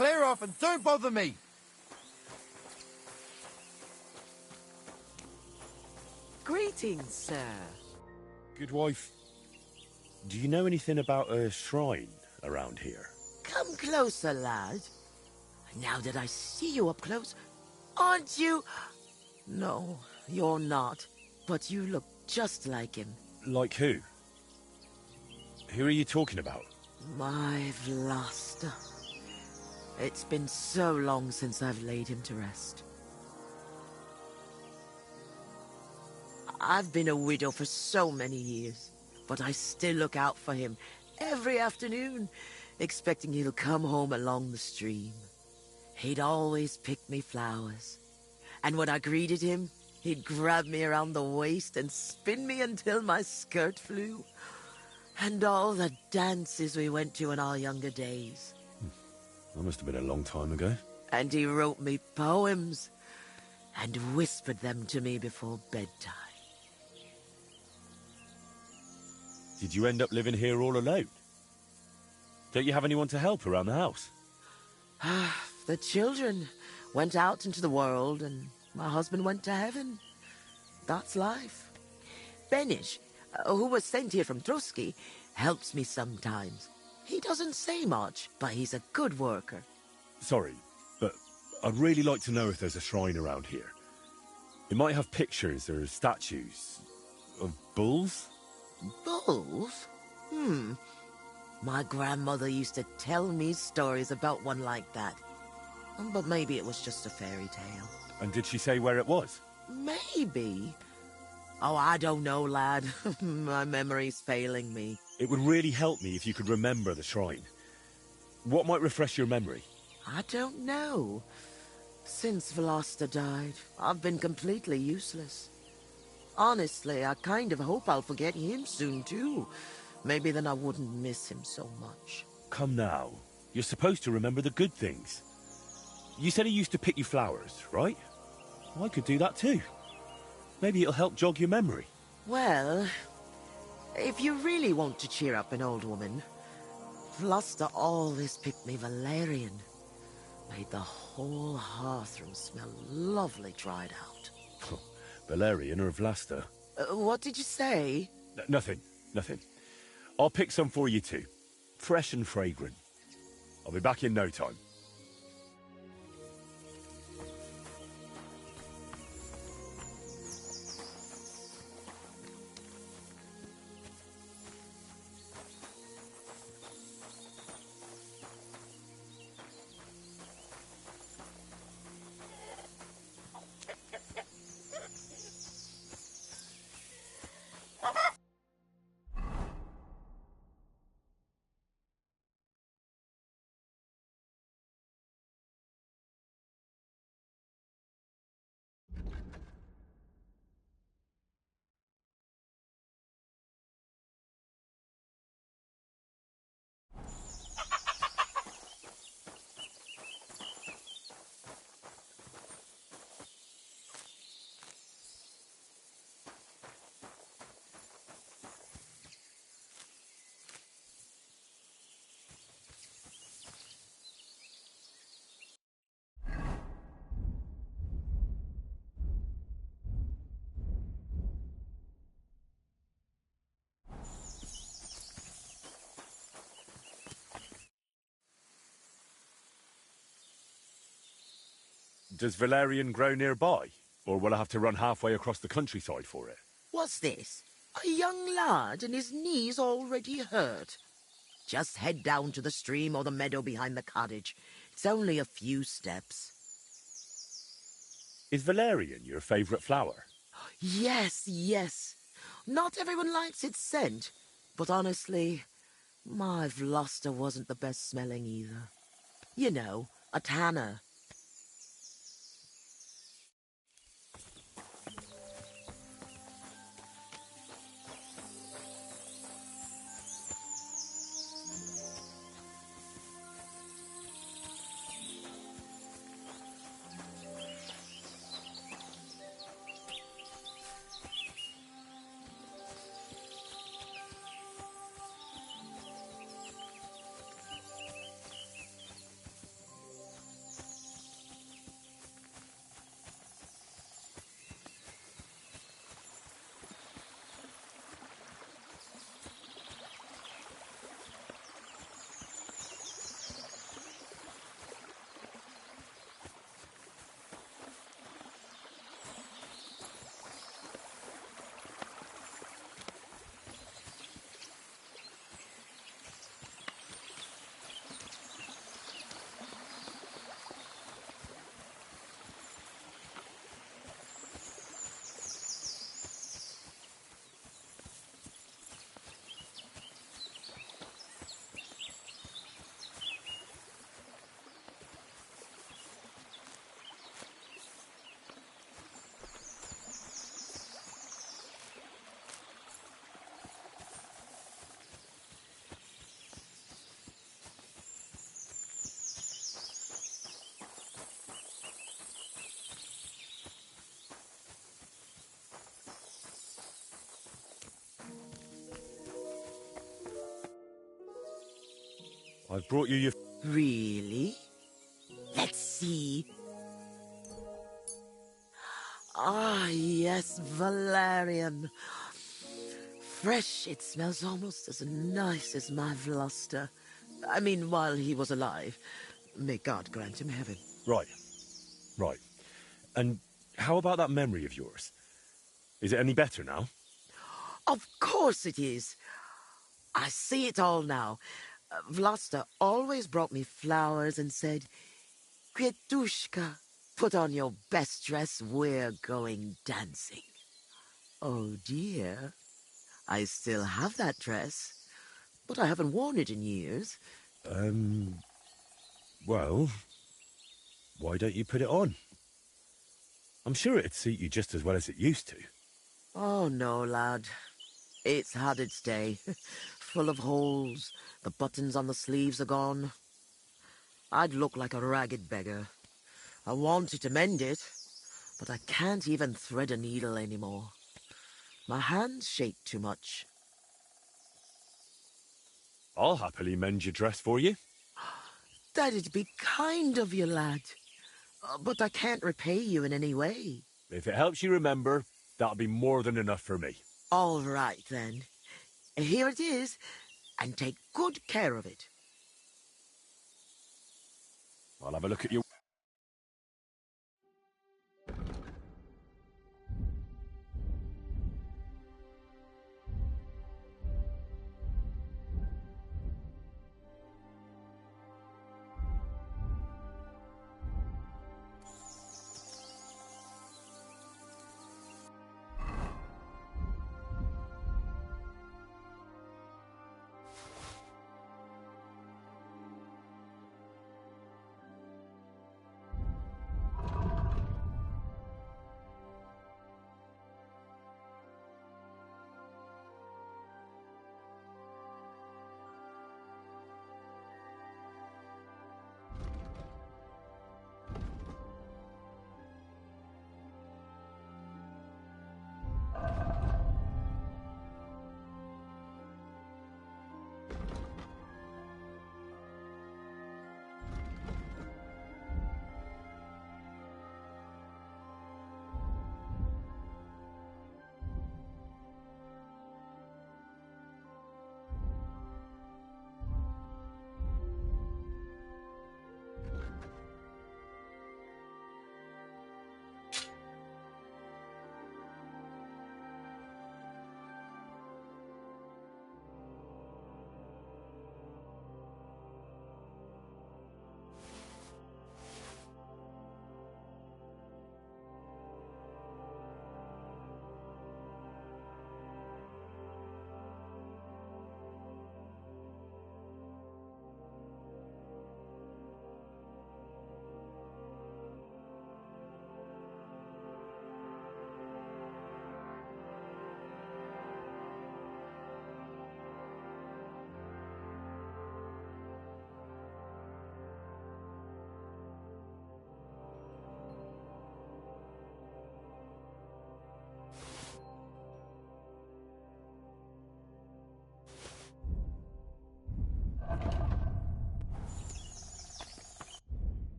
Clear off and don't bother me! Greetings, sir. Good wife, do you know anything about a shrine around here? Come closer, lad. Now that I see you up close, aren't you... No, you're not. But you look just like him. Like who? Who are you talking about? My Vlasta. It's been so long since I've laid him to rest. I've been a widow for so many years, but I still look out for him every afternoon, expecting he'll come home along the stream. He'd always pick me flowers, and when I greeted him, he'd grab me around the waist and spin me until my skirt flew. And all the dances we went to in our younger days. That must have been a long time ago. And he wrote me poems and whispered them to me before bedtime. Did you end up living here all alone? Don't you have anyone to help around the house? The children went out into the world and my husband went to heaven. That's life. Benish, who was sent here from Trusky, helps me sometimes. He doesn't say much, but he's a good worker. Sorry, but I'd really like to know if there's a shrine around here. It might have pictures or statues of bulls. Bulls? My grandmother used to tell me stories about one like that. But maybe it was just a fairy tale. And did she say where it was? Maybe. Oh, I don't know, lad. My memory's failing me. It would really help me if you could remember the shrine. What might refresh your memory? I don't know. Since Vlasta died, I've been completely useless. Honestly, I kind of hope I'll forget him soon, too. Maybe then I wouldn't miss him so much. Come now. You're supposed to remember the good things. You said he used to pick you flowers, right? Well, I could do that too. Maybe it'll help jog your memory. Well, if you really want to cheer up an old woman, Vlasta always picked me valerian. Made the whole hearthroom smell lovely dried out. Valerian or Vlasta? What did you say? Nothing. I'll pick some for you too. Fresh and fragrant. I'll be back in no time. Does valerian grow nearby? Or will I have to run halfway across the countryside for it? What's this? A young lad and his knees already hurt. Just head down to the stream or the meadow behind the cottage. It's only a few steps. Is valerian your favourite flower? Yes. Not everyone likes its scent, but honestly, my Vlasta wasn't the best smelling either. You know, a tanner. I've brought you your... Really? Let's see. Ah, yes, valerian. Fresh, it smells almost as nice as my Vlasta. I mean, while he was alive. May God grant him heaven. Right. Right. And how about that memory of yours? Is it any better now? Of course it is. I see it all now. Vlasta always brought me flowers and said, Kvetushka, put on your best dress, we're going dancing. Oh dear, I still have that dress, but I haven't worn it in years. Well, why don't you put it on? I'm sure it'd suit you just as well as it used to. Oh no, lad. It's had its day. Full of holes. The buttons on the sleeves are gone. I'd look like a ragged beggar. I wanted to mend it, but I can't even thread a needle anymore. My hands shake too much. I'll happily mend your dress for you. That'd be kind of you, lad. But I can't repay you in any way. If it helps you remember, that'll be more than enough for me. All right, then. Here it is, and take good care of it. I'll have a look at your...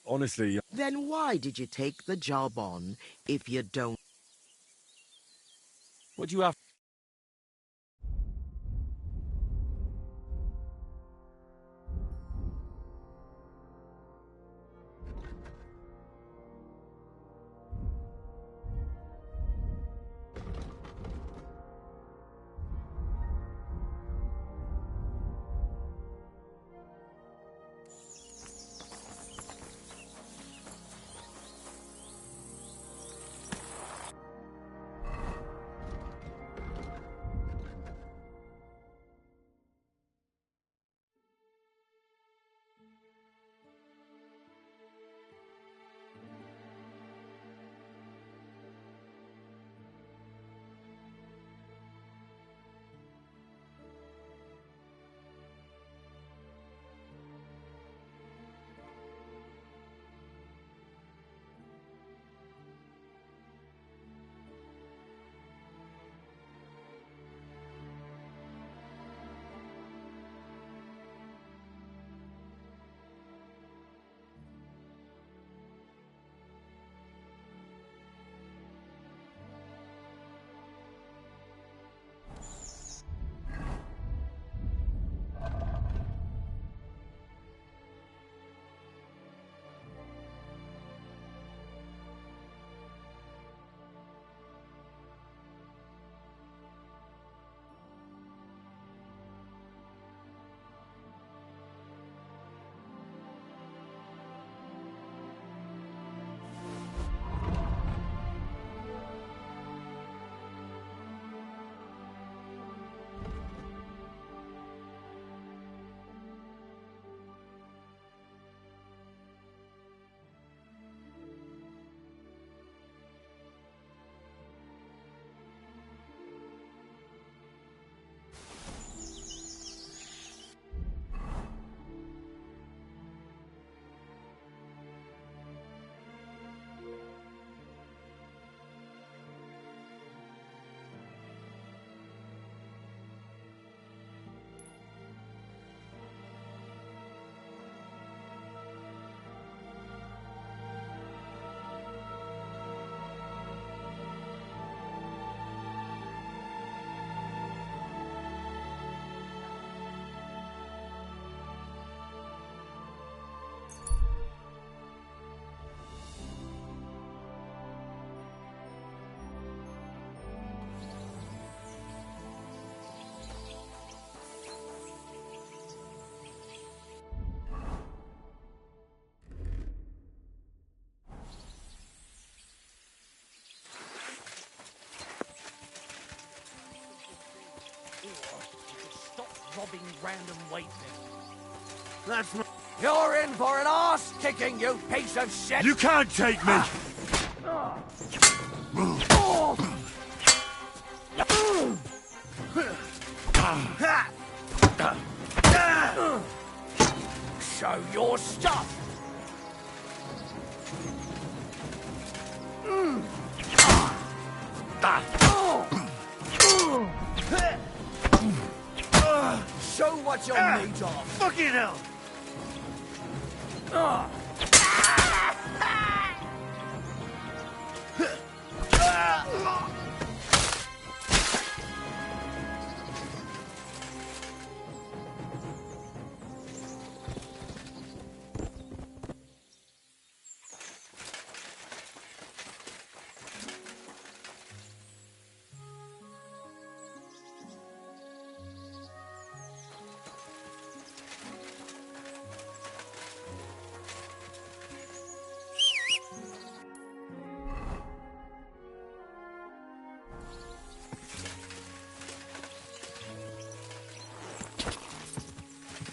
Honestly... Then why did you take the job on if you don't? What do you have? random weightlifting. That's not... You're in for an arse-kicking, you piece of shit! You can't take me! Show your stuff! Show what you're made of! Fucking hell!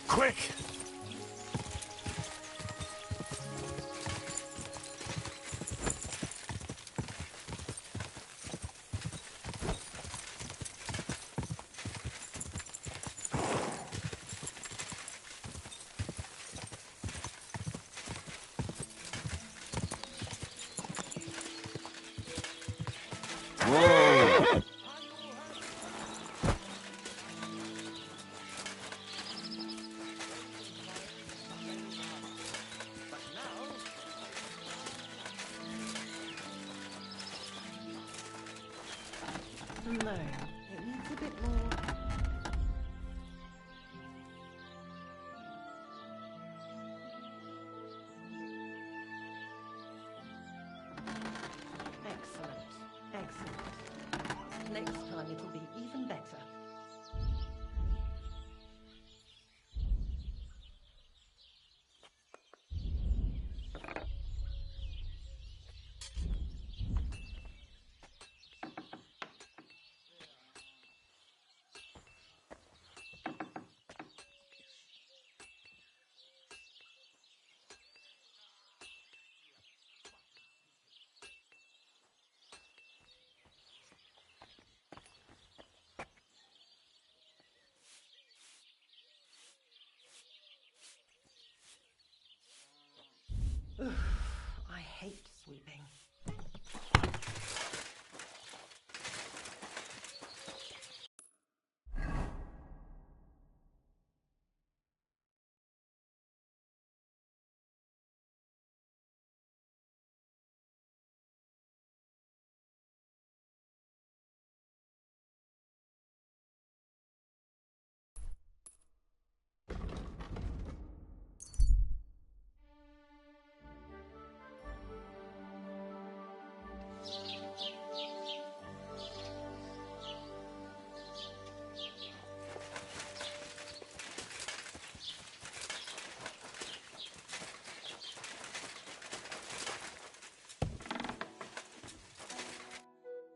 Quick! Whoa! No, it needs a bit more. Excellent, excellent. Next time it'll be even better. I hate sweeping.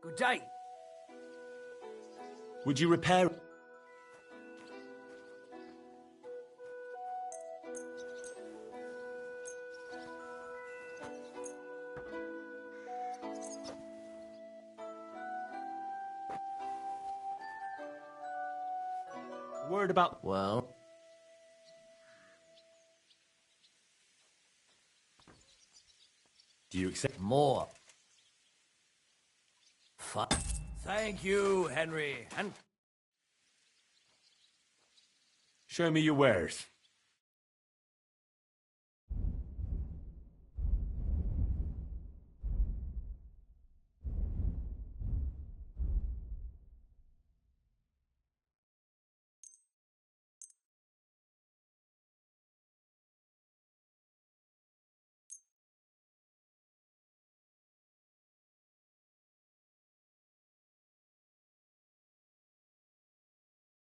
Good day. Would you repair... Word about... Well... Do you accept... More. Fun. Thank you, Henry. And... Show me your wares.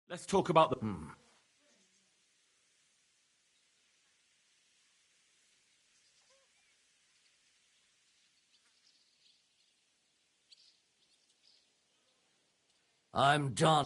Let's talk about the... I'm done.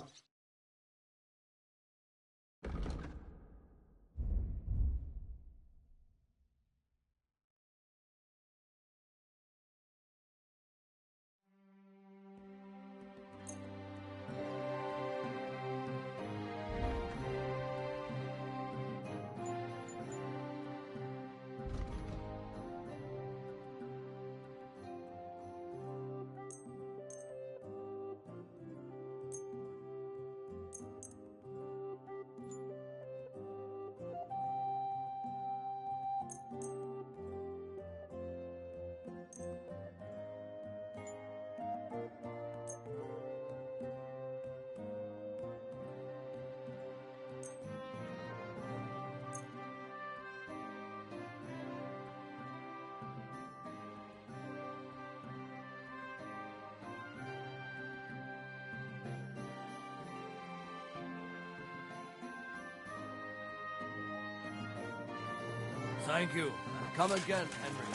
Thank you, and come again, Henry.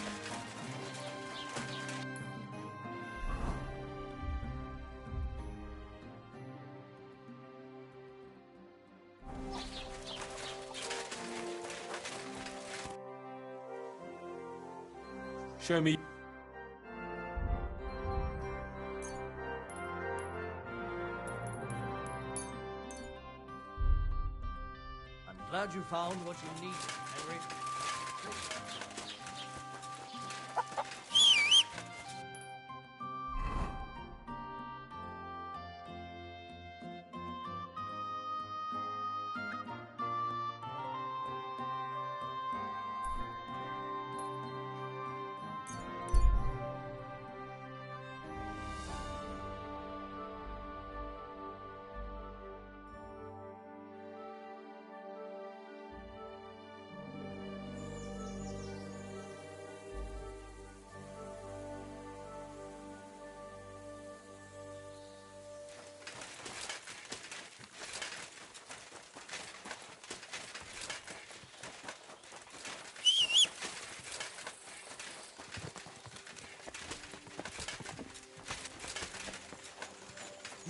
Show me. I'm glad you found what you need, Henry.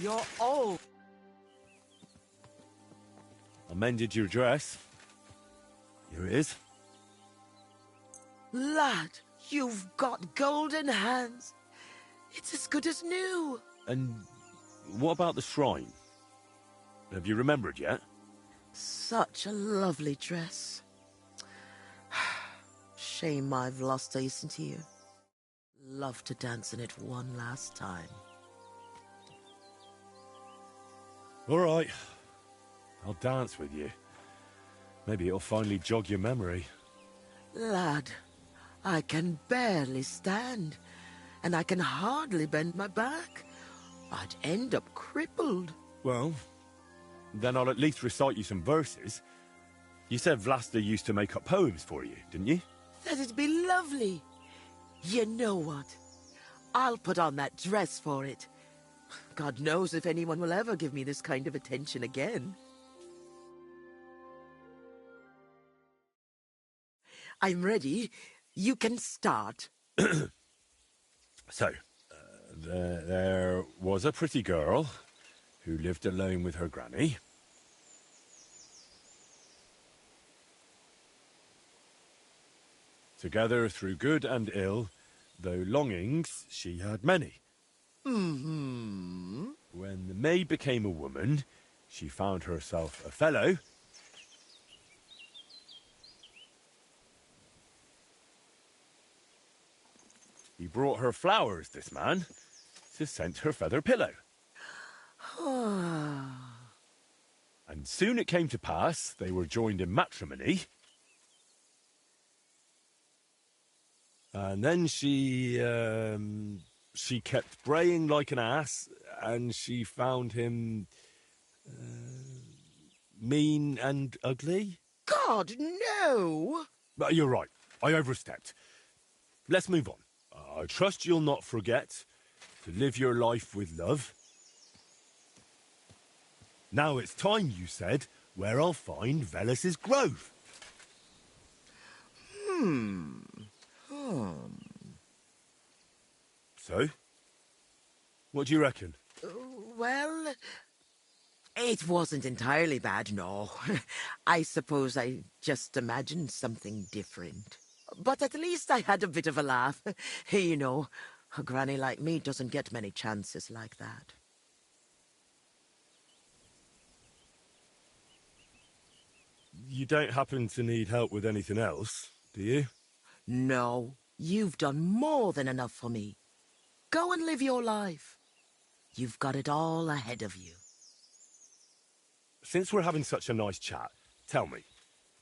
You're old. I mended your dress. Here it is. Lad, you've got golden hands. It's as good as new. And what about the shrine? Have you remembered yet? Such a lovely dress. Shame I've lost Ace here. Love to dance in it one last time. All right. I'll dance with you. Maybe it'll finally jog your memory. Lad, I can barely stand, and I can hardly bend my back. I'd end up crippled. Well, then I'll at least recite you some verses. You said Vlasta used to make up poems for you, didn't you? That'd be lovely. You know what? I'll put on that dress for it. God knows if anyone will ever give me this kind of attention again. I'm ready. You can start. So, there was a pretty girl who lived alone with her granny. Together through good and ill, though longings she had many. Mm-hmm. When the maid became a woman, she found herself a fellow. He brought her flowers, this man, to scent her feather pillow. And soon it came to pass they were joined in matrimony. And then she kept braying like an ass, and she found him mean and ugly. God, no! But you're right. I overstepped. Let's move on. I trust you'll not forget to live your life with love. Now it's time, you said, where I'll find Velus's grove. So? What do you reckon? Well, it wasn't entirely bad, no. I suppose I just imagined something different. But at least I had a bit of a laugh. You know, a granny like me doesn't get many chances like that. You don't happen to need help with anything else, do you? No, you've done more than enough for me. Go and live your life. You've got it all ahead of you. Since we're having such a nice chat, tell me,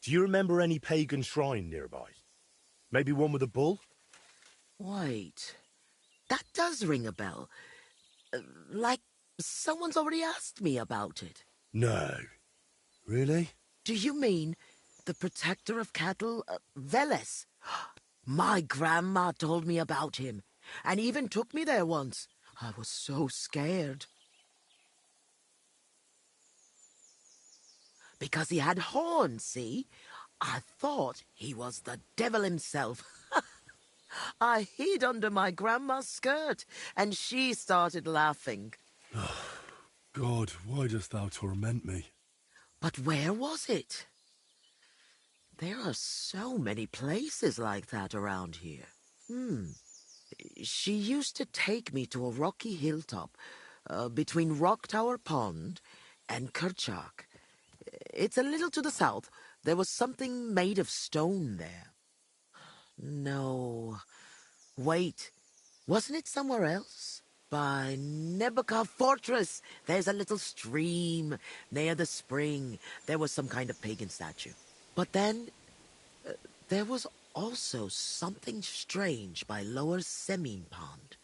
do you remember any pagan shrine nearby? Maybe one with a bull? Wait, that does ring a bell. Like someone's already asked me about it. No. Really? Do you mean the protector of cattle, Velus? My grandma told me about him, and even took me there once. I was so scared. Because he had horns, see? I thought he was the devil himself. I hid under my grandma's skirt, and she started laughing. God, why dost thou torment me? But where was it? There are so many places like that around here. She used to take me to a rocky hilltop between Rock Tower Pond and Kerchak. It's a little to the south. There was something made of stone there. No. Wait. Wasn't it somewhere else? By Nebuchadnezzar Fortress. There's a little stream near the spring. There was some kind of pagan statue. But then there was also something strange by Lower Semine Pond,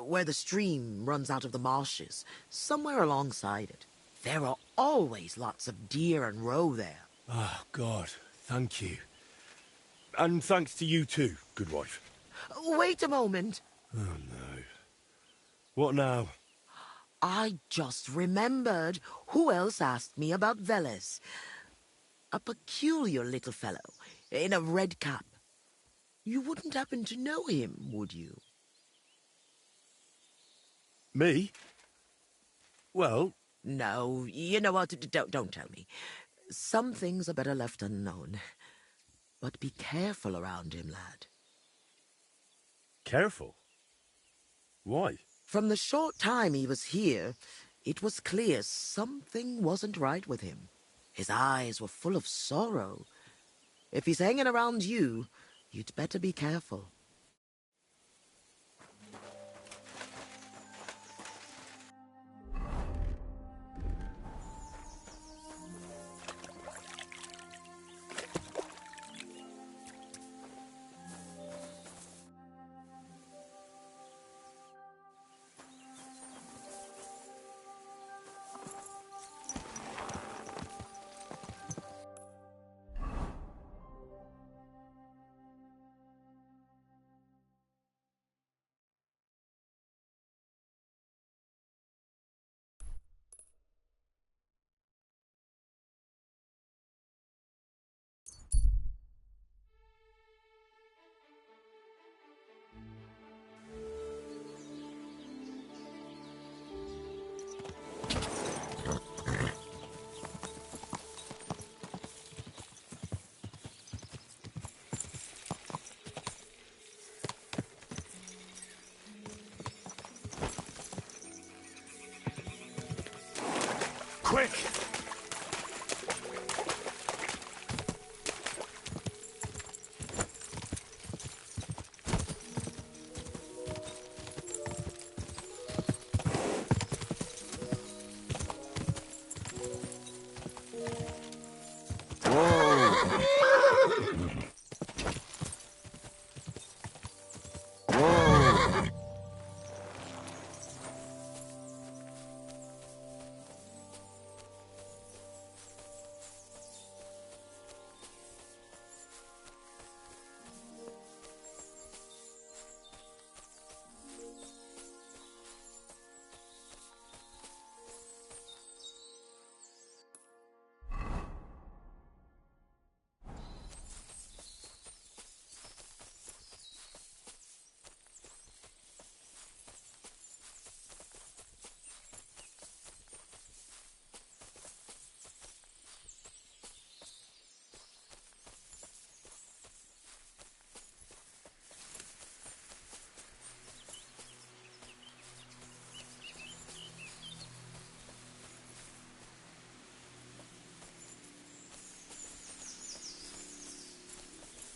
where the stream runs out of the marshes, somewhere alongside it. There are always lots of deer and roe there. Ah, God, thank you. And thanks to you too, good wife. Wait a moment. Oh, no. What now? I just remembered who else asked me about Veles. A peculiar little fellow in a red cap. You wouldn't happen to know him, would you? Me? Well, No, you know what? Don't tell me. Some things are better left unknown. But be careful around him, lad. careful. Why? From the short time he was here, it was clear something wasn't right with him. His eyes were full of sorrow. If he's hanging around you, you'd better be careful. Quick!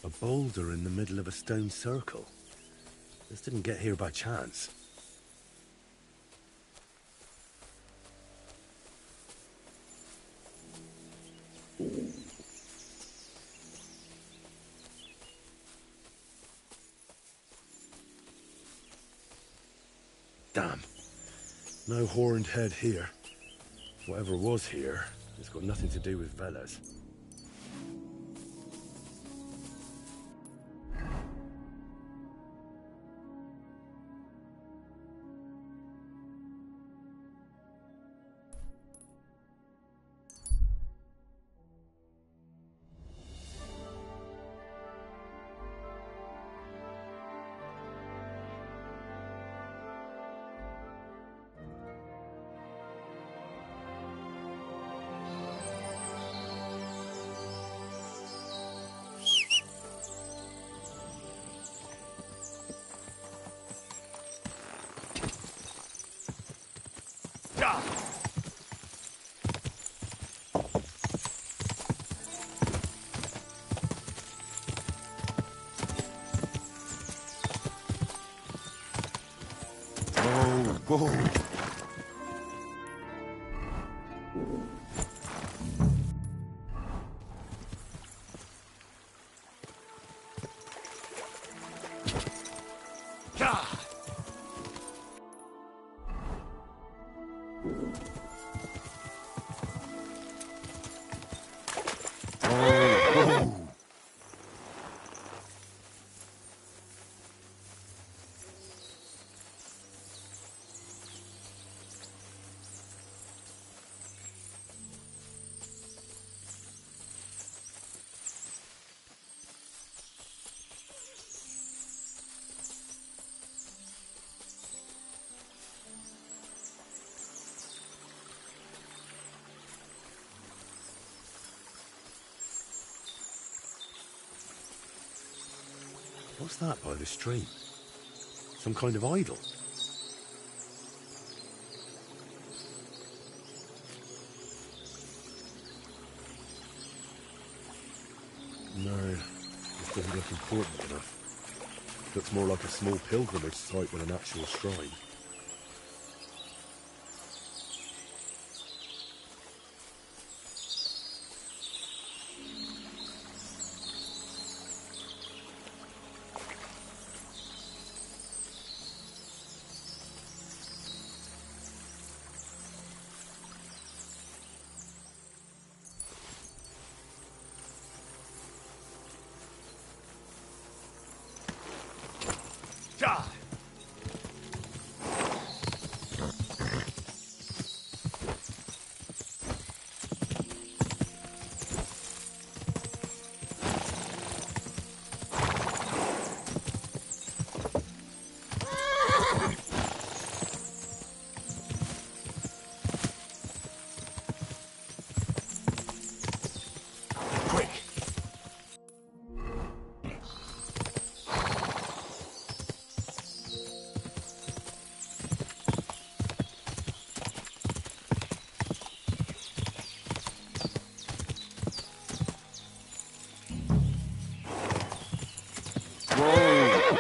A boulder in the middle of a stone circle. This didn't get here by chance. Damn. No horned head here. Whatever was here, it's got nothing to do with Veles. Whoa. What's that by the stream? Some kind of idol? No, this doesn't look important enough. Looks more like a small pilgrimage site than an actual shrine.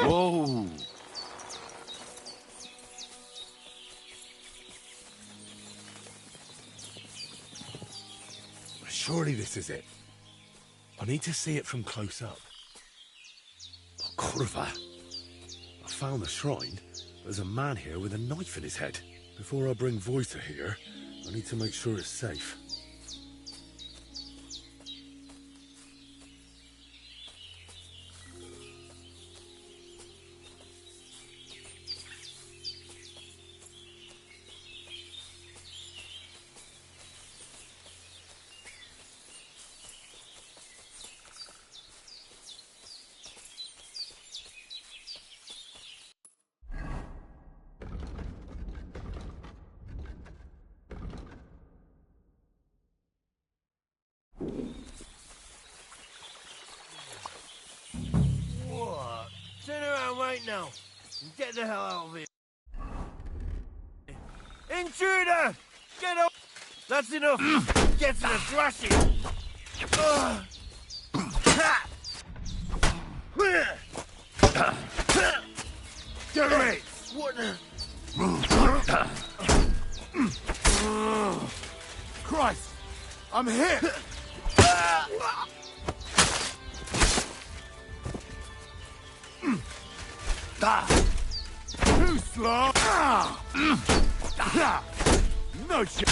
Whoa! Surely this is it. I need to see it from close up. Oh, Kurva. I found the shrine. There's a man here with a knife in his head. Before I bring Voita here, I need to make sure it's safe. What? Turn around right now and get the hell out of here. Intruder! Get up! That's enough! Get to the thrashing! Get it! What the... Christ! I'm hit! Too slow! No shit!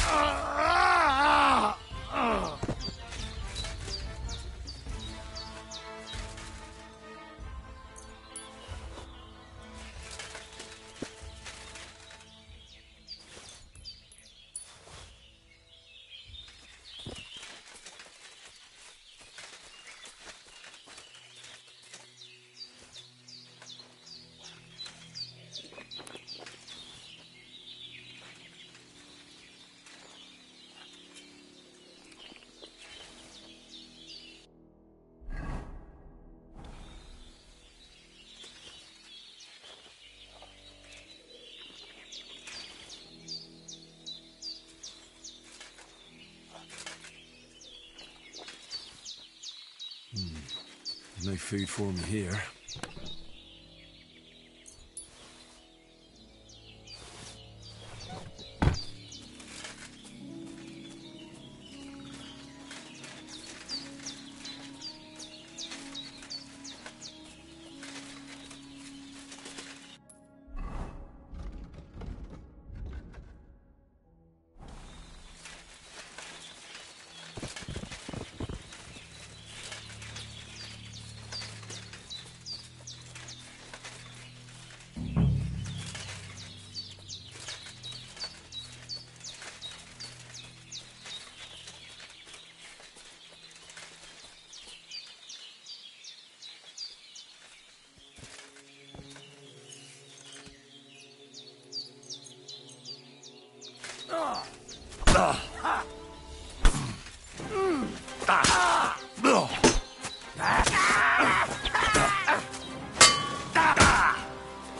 No food for me here.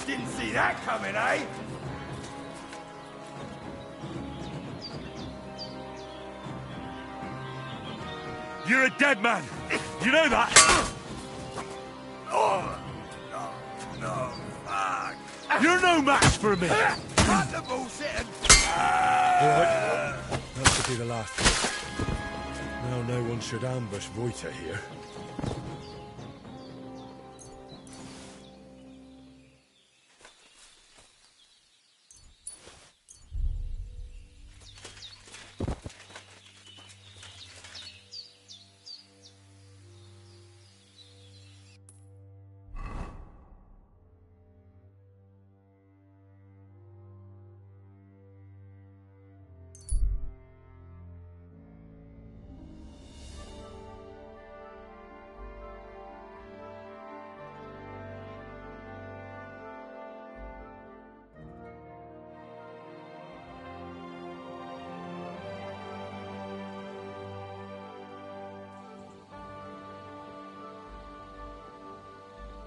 Didn't see that coming, eh? You're a dead man. You know that? No, fuck. You're no match for me. Cut the bullshit and... Right. That should be the last one. Now no one should ambush Reuter here.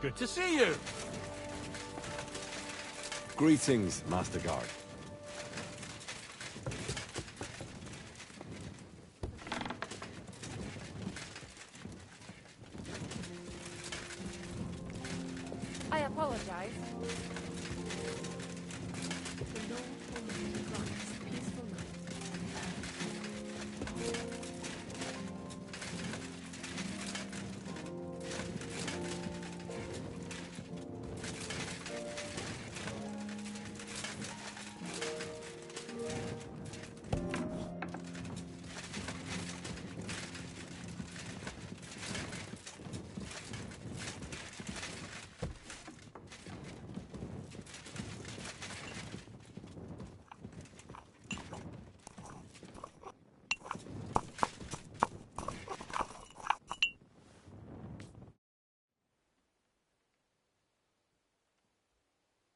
Good to see you. Greetings, Master Guard. I apologize.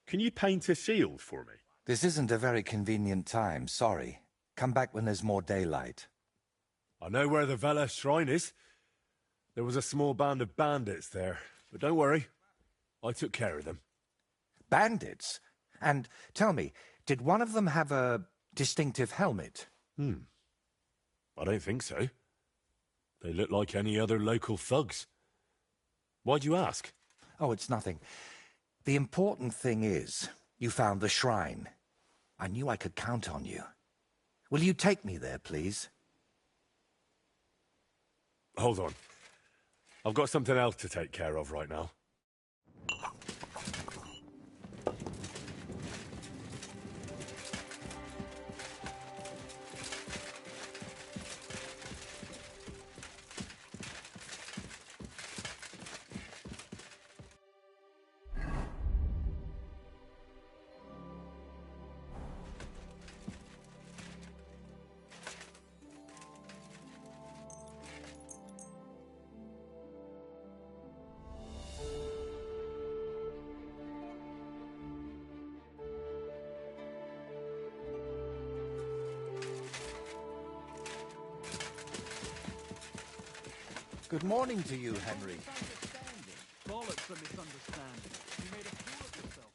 Can you paint a shield for me? This isn't a very convenient time, sorry. Come back when there's more daylight. I know where the Vela shrine is. There was a small band of bandits there, but don't worry. I took care of them. Bandits? And tell me, did one of them have a distinctive helmet? I don't think so. They look like any other local thugs. Why'd you ask? Oh, it's nothing. The important thing is, you found the shrine. I knew I could count on you. Will you take me there, please? Hold on. I've got something else to take care of right now. Good morning to you, Henry. Bollocks for misunderstanding. You made a fool of yourself.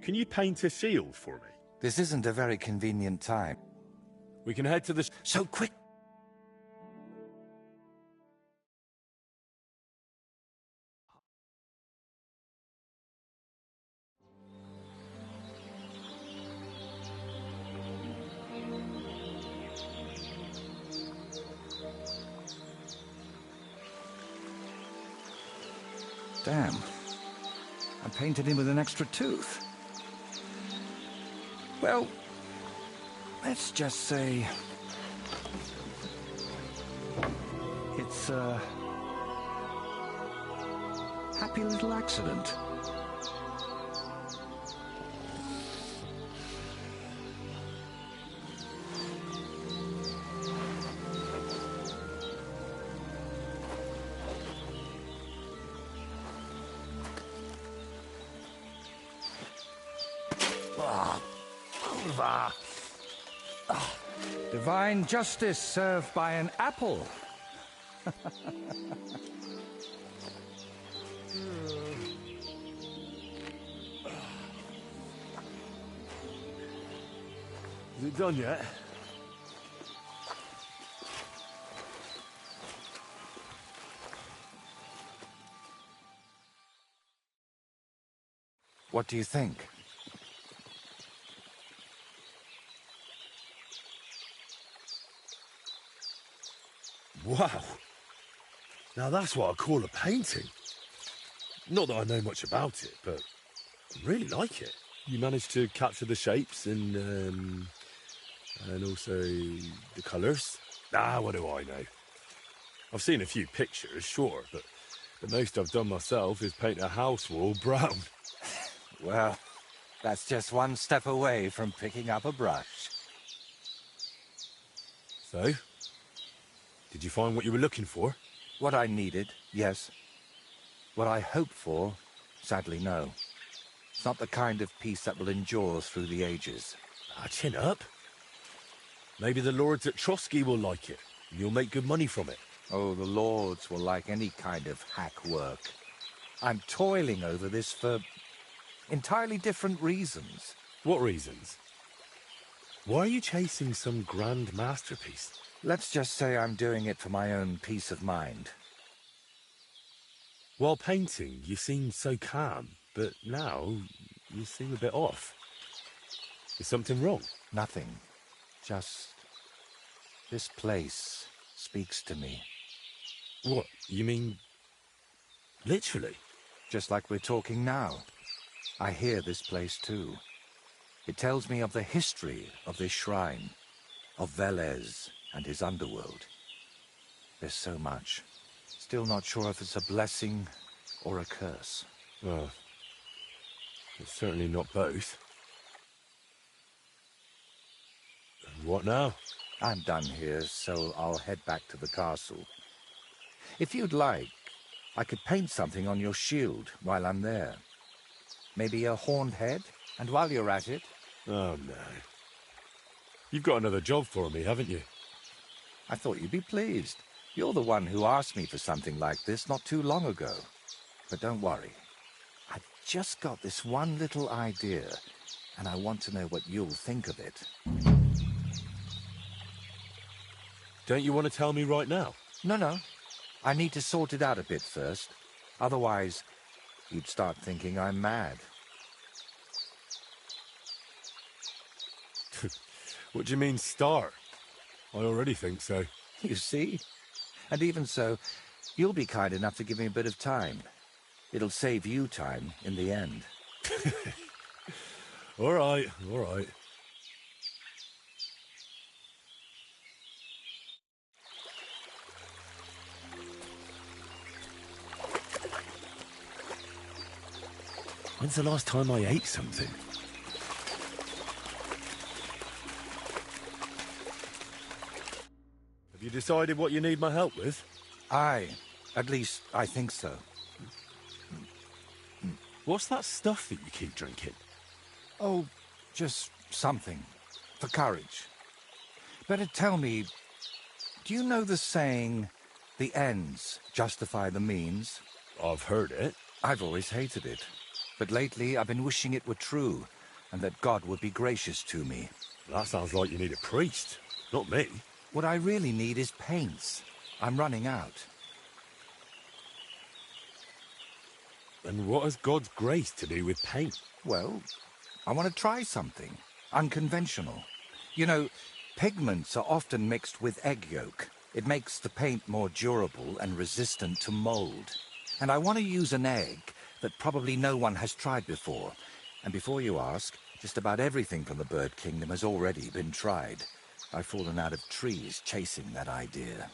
Can you paint a shield for me? This isn't a very convenient time. We can head to the... So quick! Damn. I painted him with an extra tooth. Well, let's just say... it's a... happy little accident. kurva! Divine justice served by an apple. Is it done yet? What do you think? Wow! Now that's what I call a painting. Not that I know much about it, but I really like it. You managed to capture the shapes and also the colours? What do I know? I've seen a few pictures, sure, but the most I've done myself is paint a house wall brown. Well, that's just one step away from picking up a brush. So, did you find what you were looking for? What I needed, yes. What I hoped for, sadly, no. It's not the kind of piece that will endure through the ages. Chin up. Maybe the lords at Trotsky will like it, and you'll make good money from it. Oh, the lords will like any kind of hack work. I'm toiling over this for entirely different reasons. What reasons? Why are you chasing some grand masterpiece? Let's just say I'm doing it for my own peace of mind. While painting, you seemed so calm, but now you seem a bit off. Is something wrong? Nothing. Just this place speaks to me. What? You mean literally? Just like we're talking now. I hear this place too. It tells me of the history of this shrine, of Velez and his underworld. There's so much. Still not sure if it's a blessing or a curse. Well, it's certainly not both. And what now? I'm done here, so I'll head back to the castle. If you'd like, I could paint something on your shield while I'm there. Maybe a horned head? And while you're at it... Oh, no. You've got another job for me, haven't you? I thought you'd be pleased. You're the one who asked me for something like this not too long ago. But don't worry. I've just got this one little idea, and I want to know what you'll think of it. Don't you want to tell me right now? No. I need to sort it out a bit first. Otherwise, you'd start thinking I'm mad. What do you mean, start? I already think so. You see? And even so, you'll be kind enough to give me a bit of time. It'll save you time in the end. All right. When's the last time I ate something? Have you decided what you need my help with? At least, I think so. What's that stuff that you keep drinking? Oh, just something. For courage. Better tell me, do you know the saying, the ends justify the means? I've heard it. I've always hated it. But lately, I've been wishing it were true, and that God would be gracious to me. That sounds like you need a priest, not me. What I really need is paints. I'm running out. And what has God's grace to do with paint? Well, I want to try something. Unconventional. You know, pigments are often mixed with egg yolk. It makes the paint more durable and resistant to mold. And I want to use an egg that probably no one has tried before. And before you ask, just about everything from the bird kingdom has already been tried. I've fallen out of trees chasing that idea.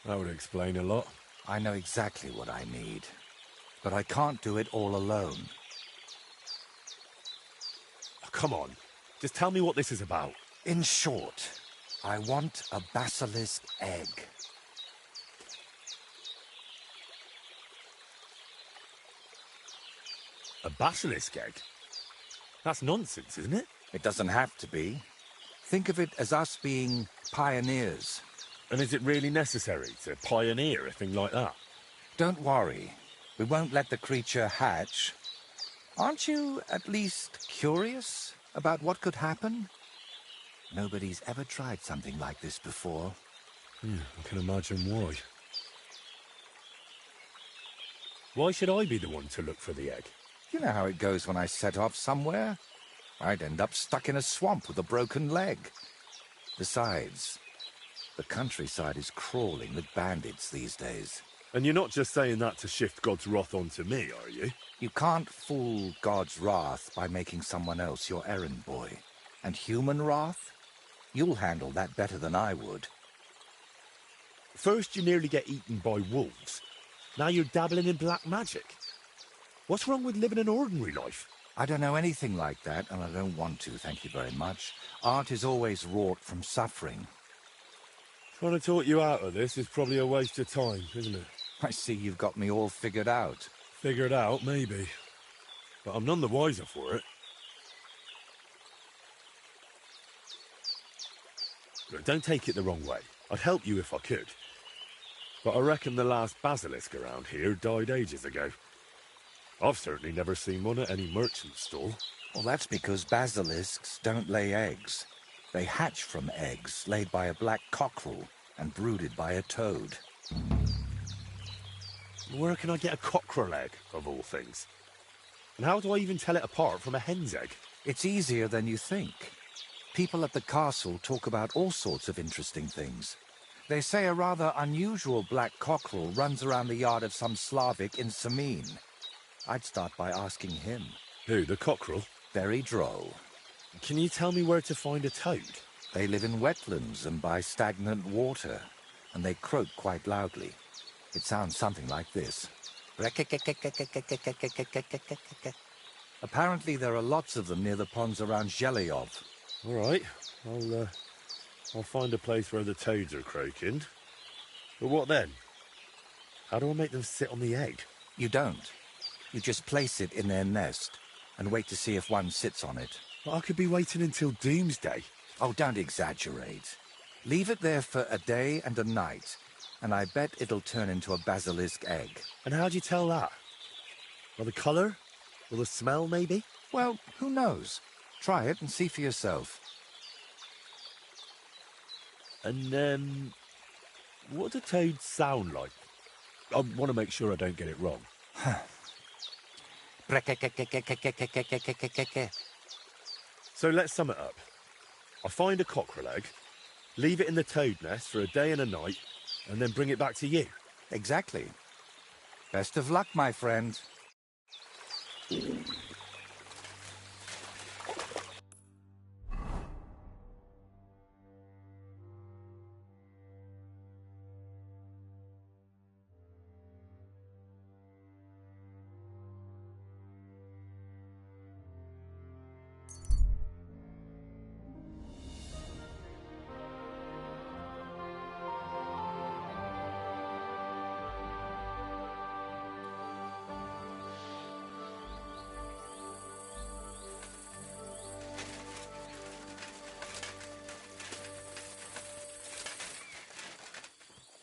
That would explain a lot. I know exactly what I need. But I can't do it all alone. Oh, come on. Just tell me what this is about. In short, I want a basilisk egg. A basilisk egg? That's nonsense, isn't it? It doesn't have to be. Think of it as us being pioneers. And is it really necessary to pioneer a thing like that? Don't worry. We won't let the creature hatch. Aren't you at least curious about what could happen? Nobody's ever tried something like this before. I can imagine why. Why should I be the one to look for the egg? You know how it goes when I set off somewhere? I'd end up stuck in a swamp with a broken leg. Besides, the countryside is crawling with bandits these days. And you're not just saying that to shift God's wrath onto me, are you? You can't fool God's wrath by making someone else your errand boy. And human wrath? You'll handle that better than I would. First you nearly get eaten by wolves. Now you're dabbling in black magic. What's wrong with living an ordinary life? I don't know anything like that, and I don't want to, thank you very much. Art is always wrought from suffering. Trying to talk you out of this is probably a waste of time, isn't it? I see you've got me all figured out. Figured out, maybe. But I'm none the wiser for it. Look, don't take it the wrong way. I'd help you if I could. But I reckon the last basilisk around here died ages ago. I've certainly never seen one at any merchant stall. Well, that's because basilisks don't lay eggs. They hatch from eggs laid by a black cockerel and brooded by a toad. Where can I get a cockerel egg, of all things? And how do I even tell it apart from a hen's egg? It's easier than you think. People at the castle talk about all sorts of interesting things. They say a rather unusual black cockerel runs around the yard of some Slavic in Samine. I'd start by asking him. Who, the cockerel? Very droll. Can you tell me where to find a toad? They live in wetlands and by stagnant water, and they croak quite loudly. It sounds something like this. Apparently there are lots of them near the ponds around Zhelyov. All right, I'll find a place where the toads are croaking. But what then? How do I make them sit on the egg? You don't. You just place it in their nest and wait to see if one sits on it. But I could be waiting until doomsday. Oh, don't exaggerate. Leave it there for a day and a night, and I bet it'll turn into a basilisk egg. And how do you tell that? By the colour? Or the smell, maybe? Well, who knows? Try it and see for yourself. And, what do toads sound like? I want to make sure I don't get it wrong. So let's sum it up. I find a cockerel egg, leave it in the toad nest for a day and a night, and then bring it back to you. Exactly. Best of luck, my friend.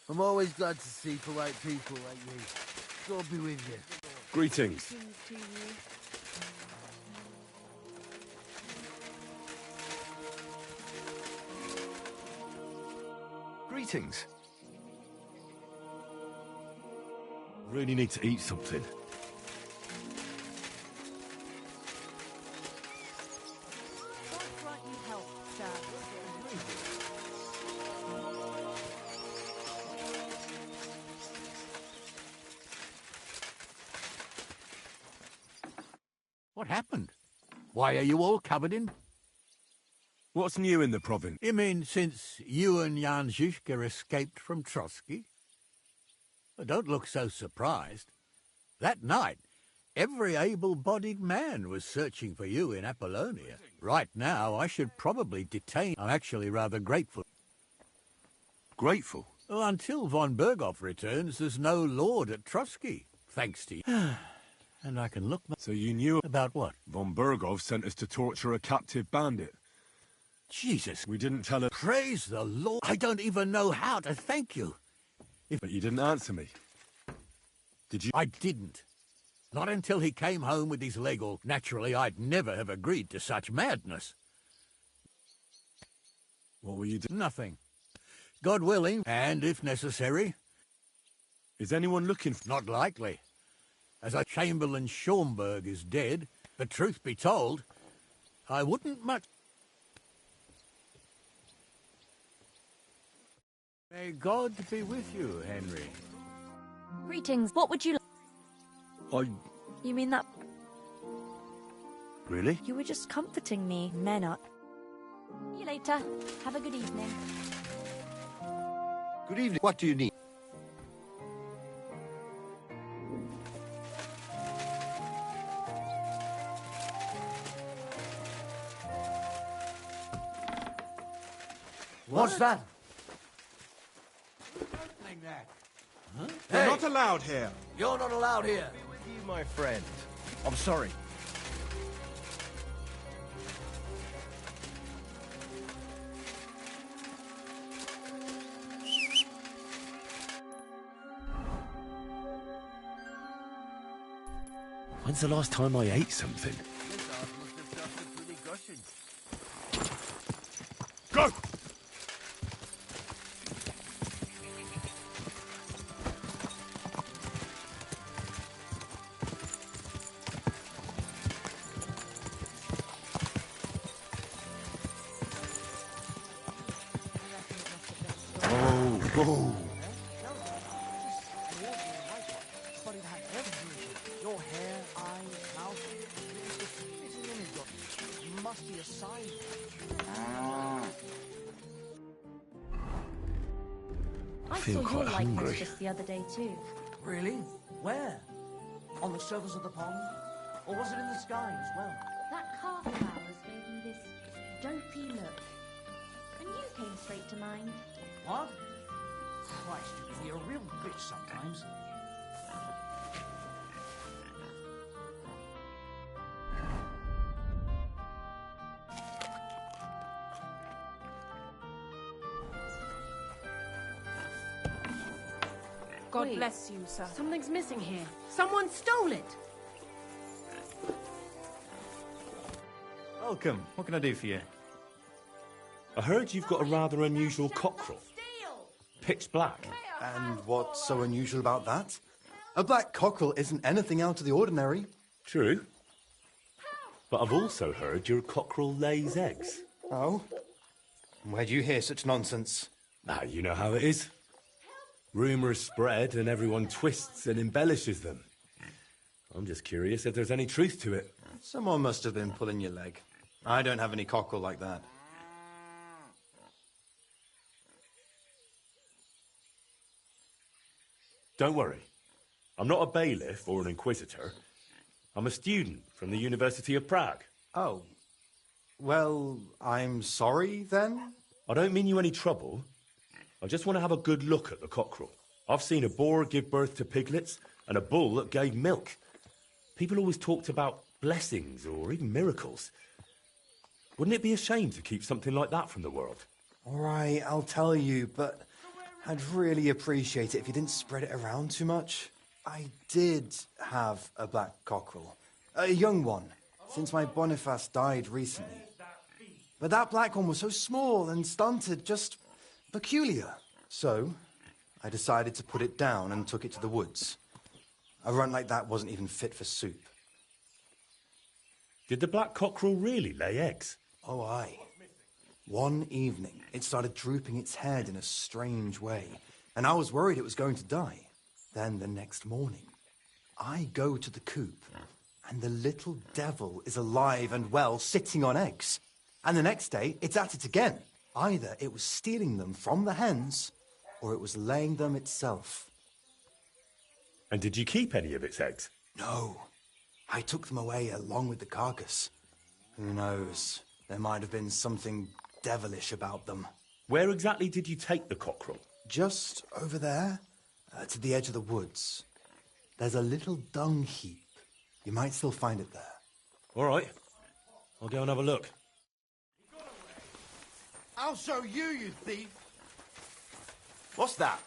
I'm always glad to see polite people like you. God be with you. Greetings. Greetings. Really need to eat something. What happened? Why are you all covered in... What's new in the province? You mean since you and Jan Žižka escaped from Trotsky? Well, don't look so surprised. That night, every able-bodied man was searching for you in Apollonia. Right now, I should probably detain... I'm actually rather grateful. Grateful? Well, until von Berghoff returns, there's no lord at Trotsky, thanks to you. And I can look... So you knew About what? von Bergov sent us to torture a captive bandit. Jesus. We didn't tell her... Praise the Lord. I don't even know how to thank you. But you didn't answer me. Did you? I didn't. Not until he came home with his leg all. Naturally, I'd never have agreed to such madness. What were you doing? Nothing. God willing, and if necessary. Is anyone looking for... Not likely. As our Chamberlain Schaumburg is dead, but truth be told, I wouldn't much... May God be with you, Henry. Greetings. What would you like? You mean that... Really? You were just comforting me, men up. See you later. Have a good evening. Good evening. What do you need? What's that? Opening that. Huh? You're not allowed here. You're not allowed here. You, my friend. I'm sorry. When's the last time I ate something? Go! Whoa. Your hair, eyes, mouth, fitting image must be a sign. I feel saw quite your hungry. likeness just the other day too. Really? Where? On the surface of the pond? Or was it in the sky as well? That calf flowers gave me this dopey look. And you came straight to mind. What? Christ, you can be a real bitch sometimes. God Wait, bless you, sir. Something's missing here. Someone stole it! Welcome. What can I do for you? I heard you've got a rather unusual cockerel. Pitch black. And what's so unusual about that? A black cockerel isn't anything out of the ordinary. True. But I've also heard your cockerel lays eggs. Oh? Where'd you hear such nonsense? Ah, you know how it is. Rumours spread and everyone twists and embellishes them. I'm just curious if there's any truth to it. Someone must have been pulling your leg. I don't have any cockerel like that. Don't worry. I'm not a bailiff or an inquisitor. I'm a student from the University of Prague. Oh. Well, I'm sorry, then? I don't mean you any trouble. I just want to have a good look at the cockerel. I've seen a boar give birth to piglets and a bull that gave milk. People always talked about blessings or even miracles. Wouldn't it be a shame to keep something like that from the world? All right, I'll tell you, but I'd really appreciate it if you didn't spread it around too much. I did have a black cockerel. A young one, since my Boniface died recently. But that black one was so small and stunted, just peculiar. So, I decided to put it down and took it to the woods. A runt like that wasn't even fit for soup. Did the black cockerel really lay eggs? Oh, aye. One evening, it started drooping its head in a strange way, and I was worried it was going to die. Then the next morning, I go to the coop, and the little devil is alive and well, sitting on eggs. And the next day, it's at it again. Either it was stealing them from the hens, or it was laying them itself. And did you keep any of its eggs? No. I took them away along with the carcass. Who knows? There might have been something devilish about them. Where exactly did you take the cockerel? Just over there, to the edge of the woods. There's a little dung heap. You might still find it there. All right. I'll go and have a look. I'll show you, you thief! What's that?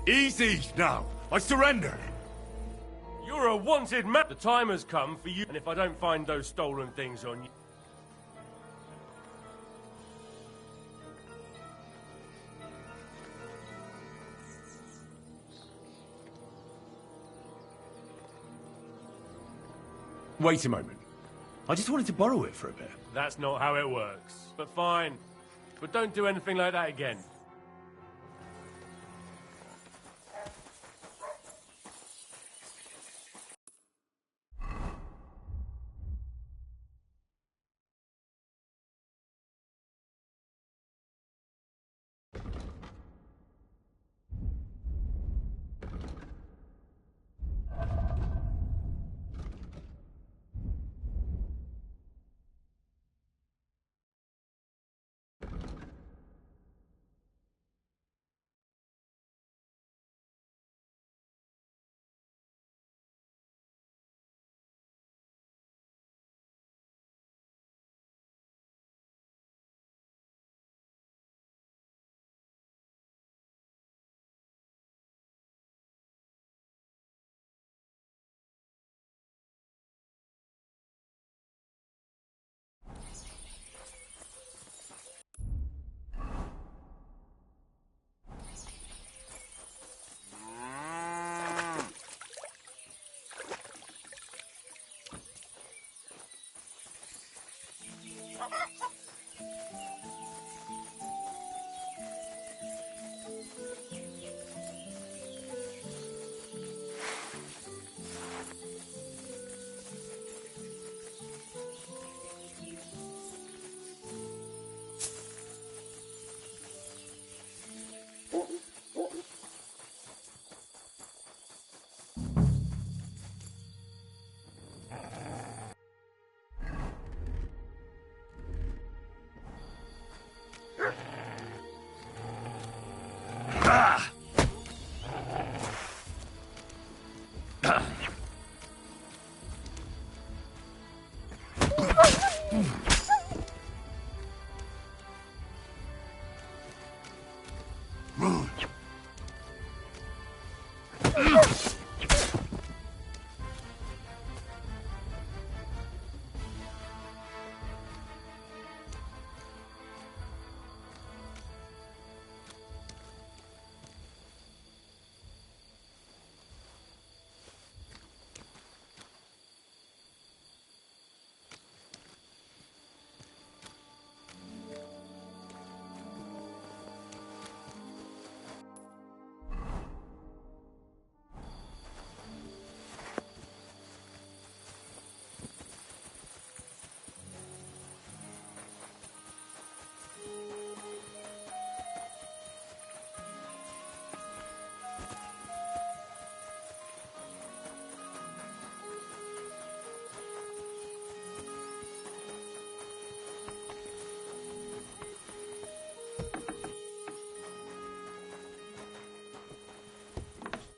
Easy now. I surrender. You're a wanted man. The time has come for you, and if I don't find those stolen things on you... Wait a moment. I just wanted to borrow it for a bit. That's not how it works. But fine. But don't do anything like that again.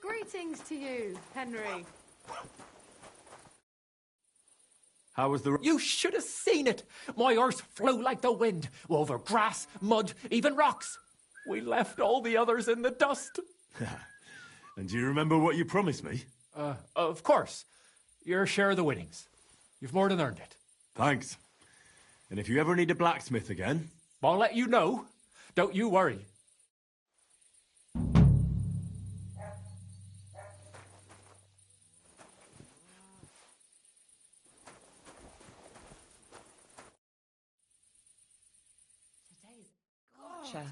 Greetings to you, Henry. How was the... You should have seen it. My horse flew like the wind, over grass, mud, even rocks. We left all the others in the dust. And do you remember what you promised me? Of course. Your share of the winnings. You've more than earned it. Thanks. And if you ever need a blacksmith again... I'll let you know. Don't you worry. Gotcha.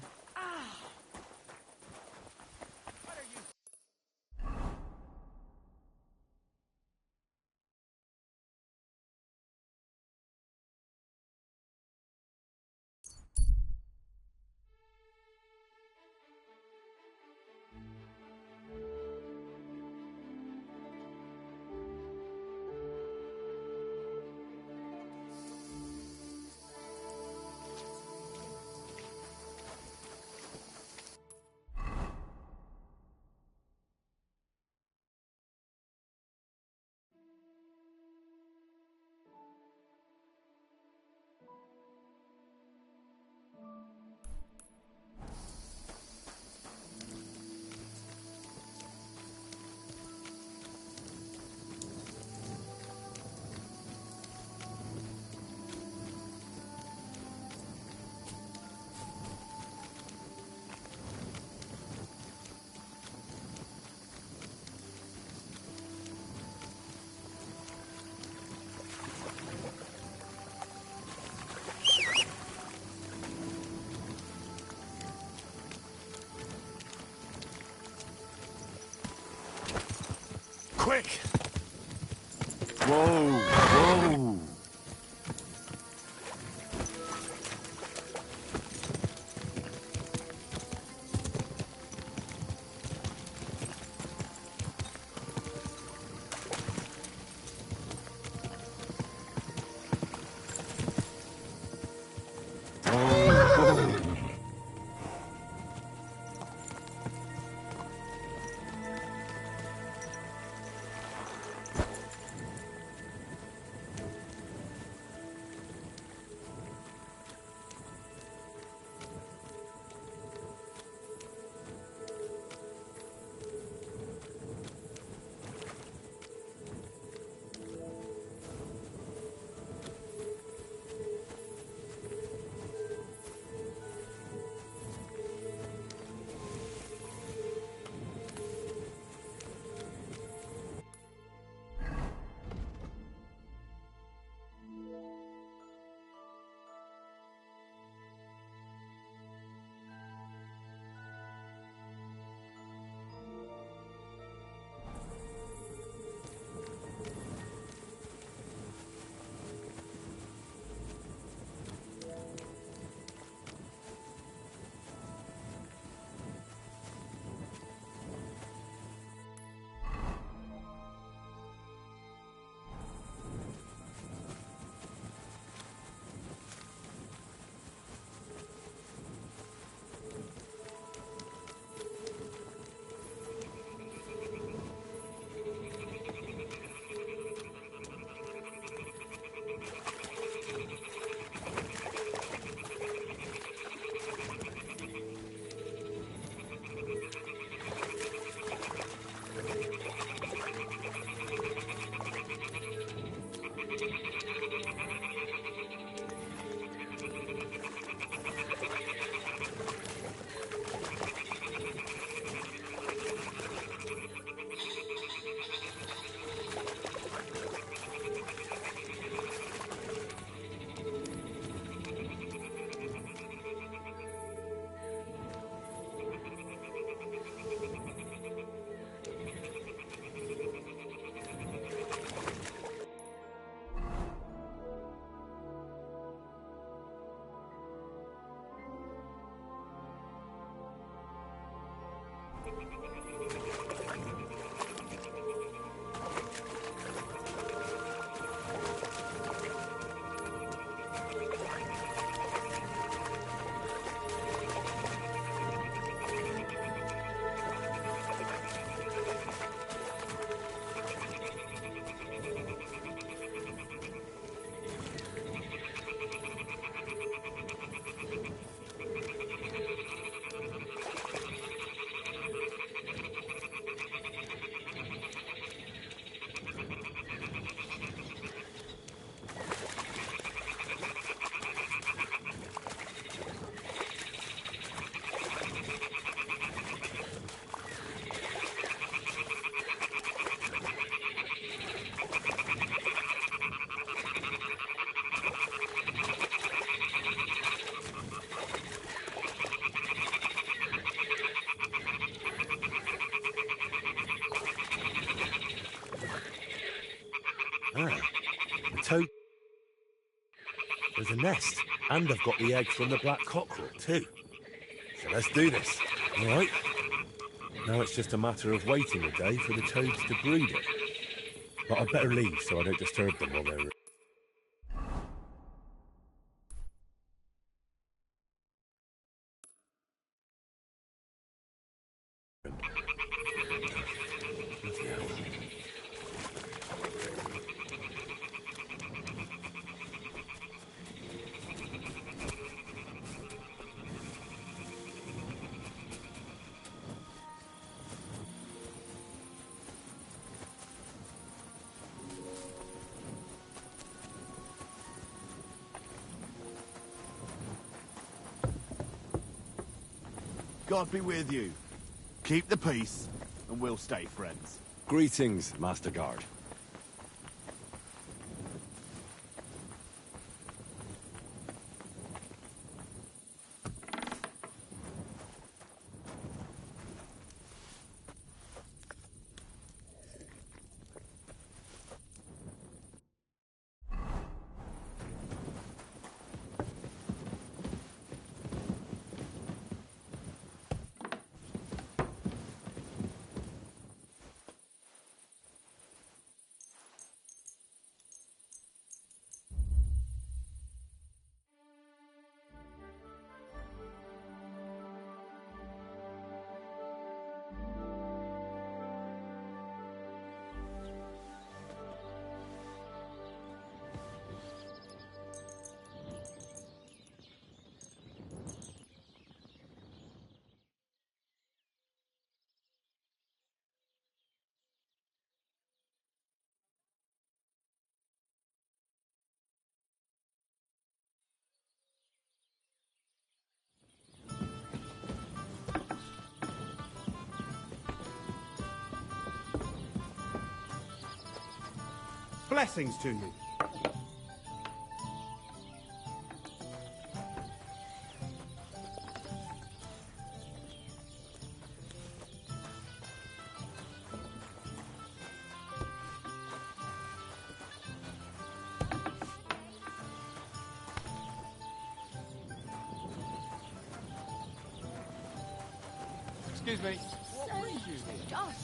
quick! Whoa, whoa! Ah, the toad. There's a nest, and I've got the egg from the black cockerel, too. So let's do this. All right? Now it's just a matter of waiting a day for the toads to breed it. But I'd better leave so I don't disturb them while they're... Bloody hell. God be with you. Keep the peace, and we'll stay friends. Greetings, Master Guard. Blessings to you. Excuse me. What brings you here? Josh.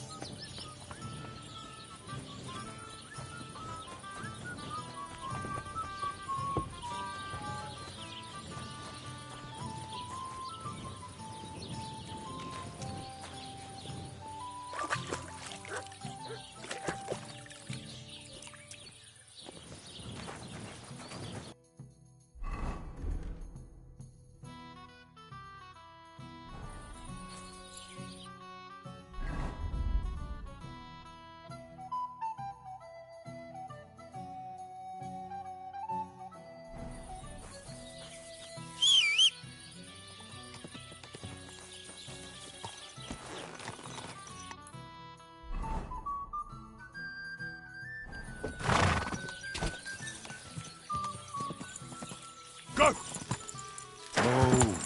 Go!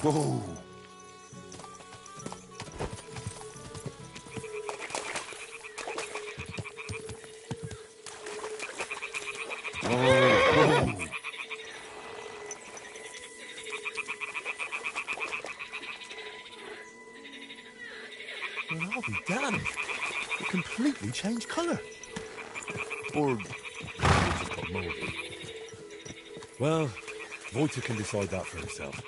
Whoa, whoa. Well, I'll be damned. It completely changed colour. Or it just got mouldy. Well, Wojtek can decide that for himself.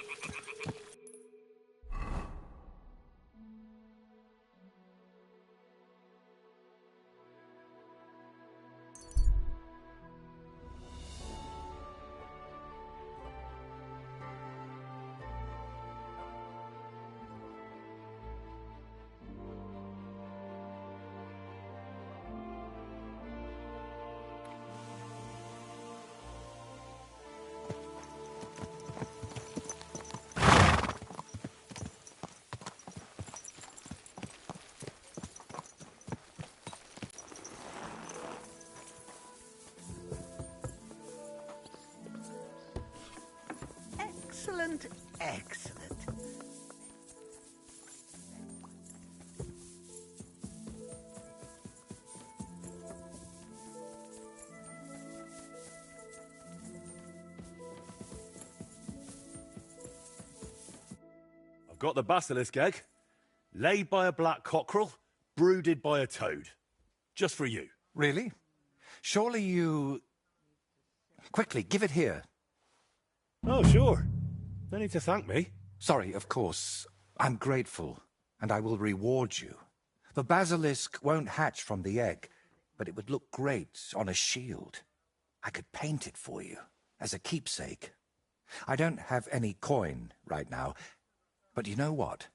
Excellent, excellent. I've got the basilisk egg, laid by a black cockerel, brooded by a toad. Just for you. Really? Surely you... Quickly, give it here. Oh, sure. No need to thank me. Sorry, of course. I'm grateful, and I will reward you. The basilisk won't hatch from the egg, but it would look great on a shield. I could paint it for you, as a keepsake. I don't have any coin right now, but you know what?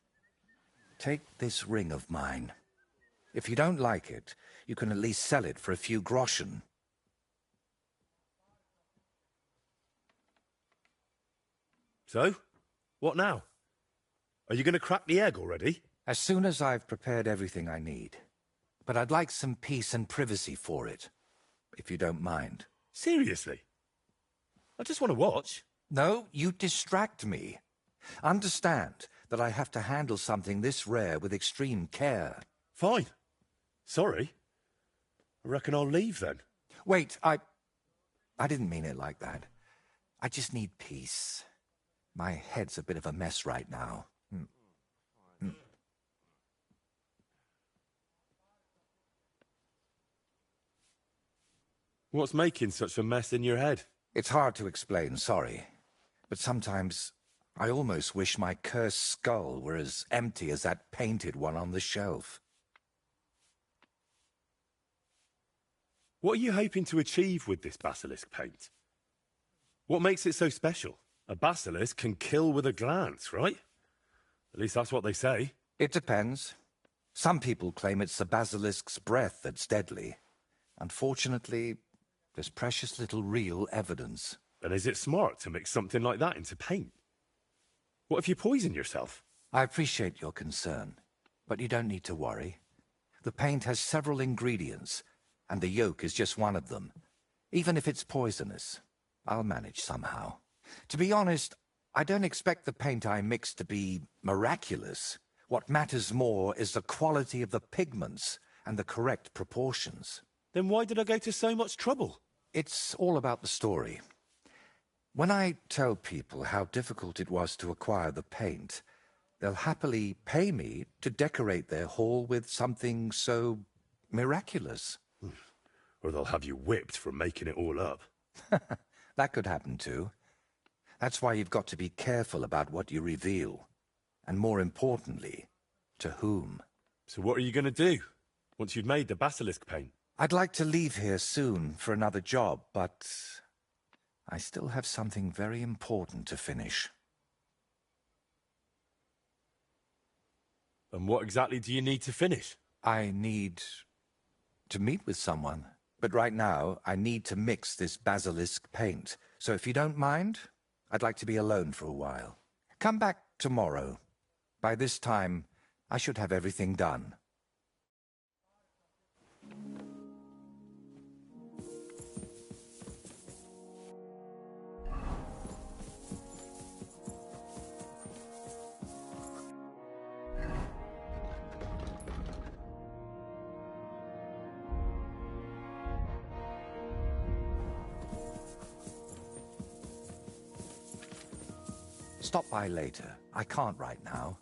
Take this ring of mine. If you don't like it, you can at least sell it for a few groschen. So, what now? Are you going to crack the egg already? As soon as I've prepared everything I need. But I'd like some peace and privacy for it, if you don't mind. Seriously? I just want to watch. No, you distract me. Understand that I have to handle something this rare with extreme care. Fine. Sorry. I reckon I'll leave then. Wait, I didn't mean it like that. I just need peace. My head's a bit of a mess right now. What's making such a mess in your head? It's hard to explain, sorry. But sometimes I almost wish my cursed skull were as empty as that painted one on the shelf. What are you hoping to achieve with this basilisk paint? What makes it so special? A basilisk can kill with a glance, right? At least that's what they say. It depends. Some people claim it's the basilisk's breath that's deadly. Unfortunately, there's precious little real evidence. Then is it smart to mix something like that into paint? What if you poison yourself? I appreciate your concern, but you don't need to worry. The paint has several ingredients, and the yolk is just one of them. Even if it's poisonous, I'll manage somehow. To be honest, I don't expect the paint I mix to be miraculous. What matters more is the quality of the pigments and the correct proportions. Then why did I go to so much trouble? It's all about the story. When I tell people how difficult it was to acquire the paint, they'll happily pay me to decorate their hall with something so miraculous. Or they'll have you whipped for making it all up. That could happen too. That's why you've got to be careful about what you reveal. And more importantly, to whom. So what are you going to do, once you've made the basilisk paint? I'd like to leave here soon for another job, but I still have something very important to finish. And what exactly do you need to finish? I need to meet with someone. But right now, I need to mix this basilisk paint. So if you don't mind, I'd like to be alone for a while. Come back tomorrow. By this time, I should have everything done. Stop by later. I can't right now.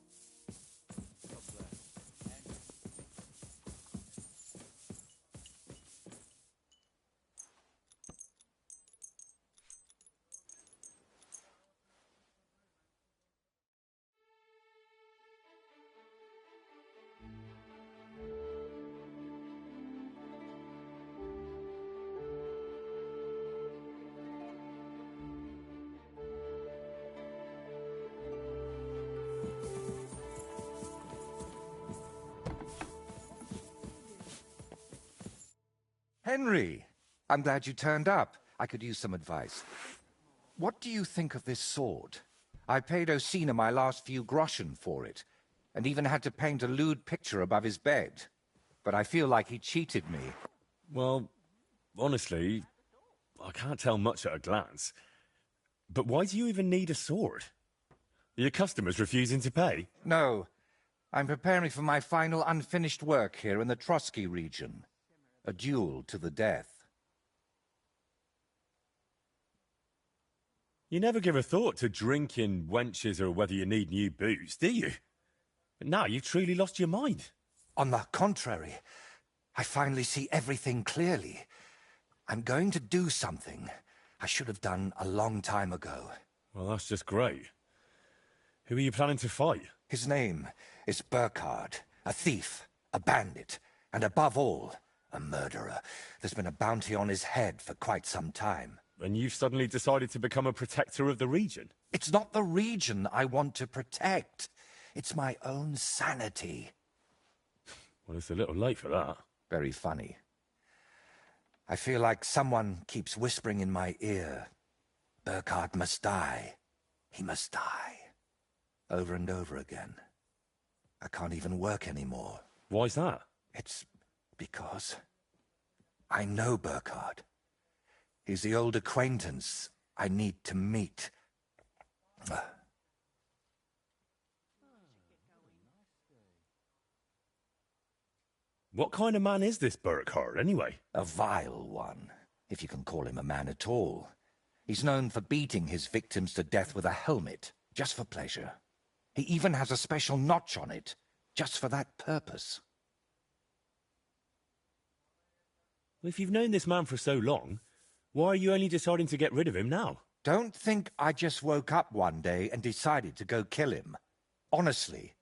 Henry, I'm glad you turned up. I could use some advice. What do you think of this sword? I paid Osina my last few groschen for it, and even had to paint a lewd picture above his bed. But I feel like he cheated me. Well, honestly, I can't tell much at a glance. But why do you even need a sword? Are your customers refusing to pay? No. I'm preparing for my final unfinished work here in the Trotsky region. A duel to the death. You never give a thought to drinking wenches or whether you need new booze, do you? But now you've truly lost your mind. On the contrary, I finally see everything clearly. I'm going to do something I should have done a long time ago. Well, that's just great. Who are you planning to fight? His name is Burkhard, a thief, a bandit, and above all, a murderer. There's been a bounty on his head for quite some time. And you've suddenly decided to become a protector of the region? It's not the region I want to protect. It's my own sanity. Well, it's a little late for that. Very funny. I feel like someone keeps whispering in my ear, Burkhard must die. He must die. Over and over again. I can't even work anymore. Why's that? It's because I know Burkhard. He's the old acquaintance I need to meet. What kind of man is this Burkhard, anyway? A vile one, if you can call him a man at all. He's known for beating his victims to death with a helmet, just for pleasure. He even has a special notch on it, just for that purpose. Well, if you've known this man for so long, why are you only deciding to get rid of him now? Don't think I just woke up one day and decided to go kill him. Honestly,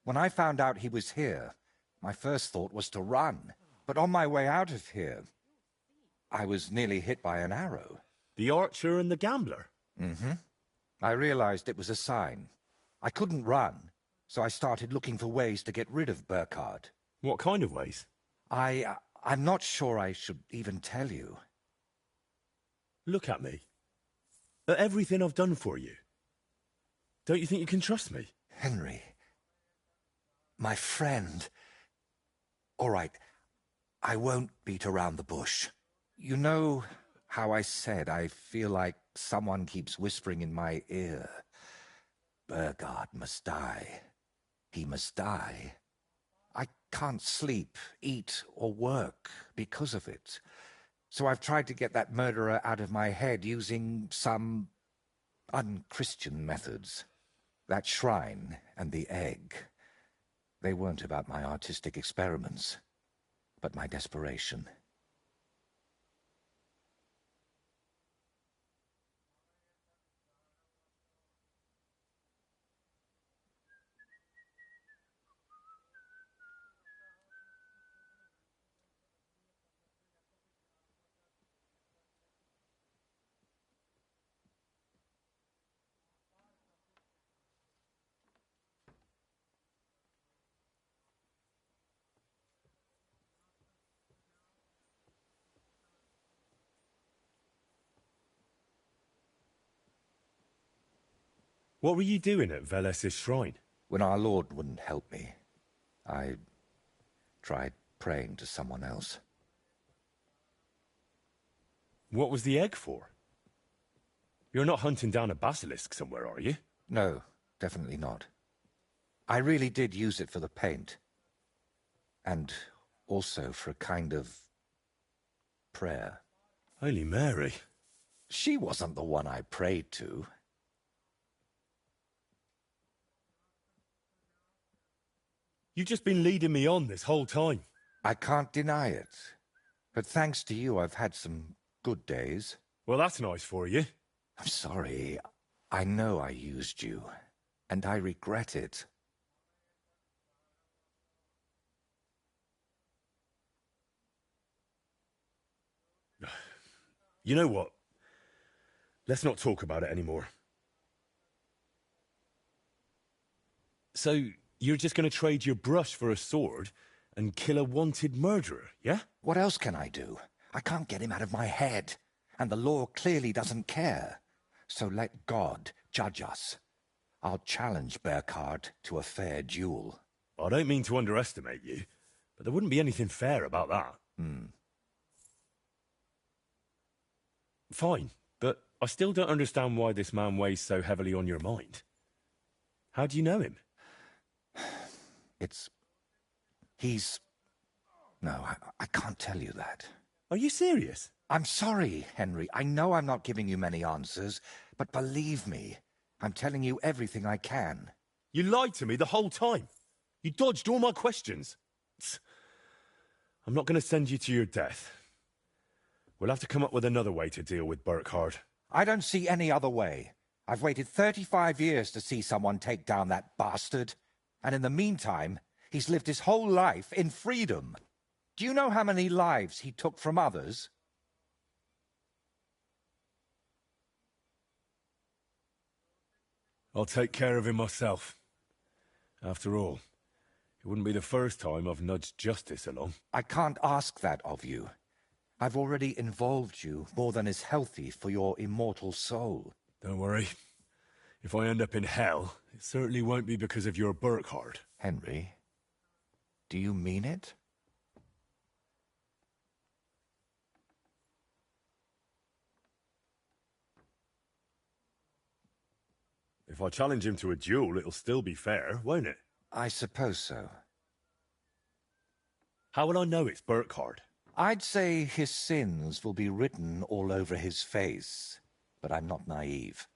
when I found out he was here, my first thought was to run. But on my way out of here, I was nearly hit by an arrow. The archer and the gambler? Mm-hmm. I realized it was a sign. I couldn't run, so I started looking for ways to get rid of Burkhard. What kind of ways? I'm not sure I should even tell you. Look at me. At everything I've done for you. Don't you think you can trust me? Henry. My friend. All right, I won't beat around the bush. You know how I said I feel like someone keeps whispering in my ear. Burgard must die. He must die. I can't sleep, eat, or work because of it. So I've tried to get that murderer out of my head using some unchristian methods. That shrine and the egg, they weren't about my artistic experiments, but my desperation. What were you doing at Veles's shrine? When our Lord wouldn't help me, I tried praying to someone else. What was the egg for? You're not hunting down a basilisk somewhere, are you? No, definitely not. I really did use it for the paint. And also for a kind of prayer. Holy Mary. She wasn't the one I prayed to. You've just been leading me on this whole time. I can't deny it. But thanks to you, I've had some good days. Well, that's nice for you. I'm sorry. I know I used you. And I regret it. You know what? Let's not talk about it anymore. So, you're just going to trade your brush for a sword and kill a wanted murderer, yeah? What else can I do? I can't get him out of my head. And the law clearly doesn't care. So let God judge us. I'll challenge Burkhardt to a fair duel. I don't mean to underestimate you, but there wouldn't be anything fair about that. Fine, but I still don't understand why this man weighs so heavily on your mind. How do you know him? No, I can't tell you that. Are you serious? I'm sorry, Henry. I know I'm not giving you many answers, but believe me, I'm telling you everything I can. You lied to me the whole time. You dodged all my questions. I'm not going to send you to your death. We'll have to come up with another way to deal with Burkhardt. I don't see any other way. I've waited 35 years to see someone take down that bastard. And in the meantime, he's lived his whole life in freedom. Do you know how many lives he took from others? I'll take care of him myself. After all, it wouldn't be the first time I've nudged justice along. I can't ask that of you. I've already involved you more than is healthy for your immortal soul. Don't worry. If I end up in hell, it certainly won't be because of your Burkhardt. Henry, do you mean it? If I challenge him to a duel, it'll still be fair, won't it? I suppose so. How will I know it's Burkhardt? I'd say his sins will be written all over his face, but I'm not naive.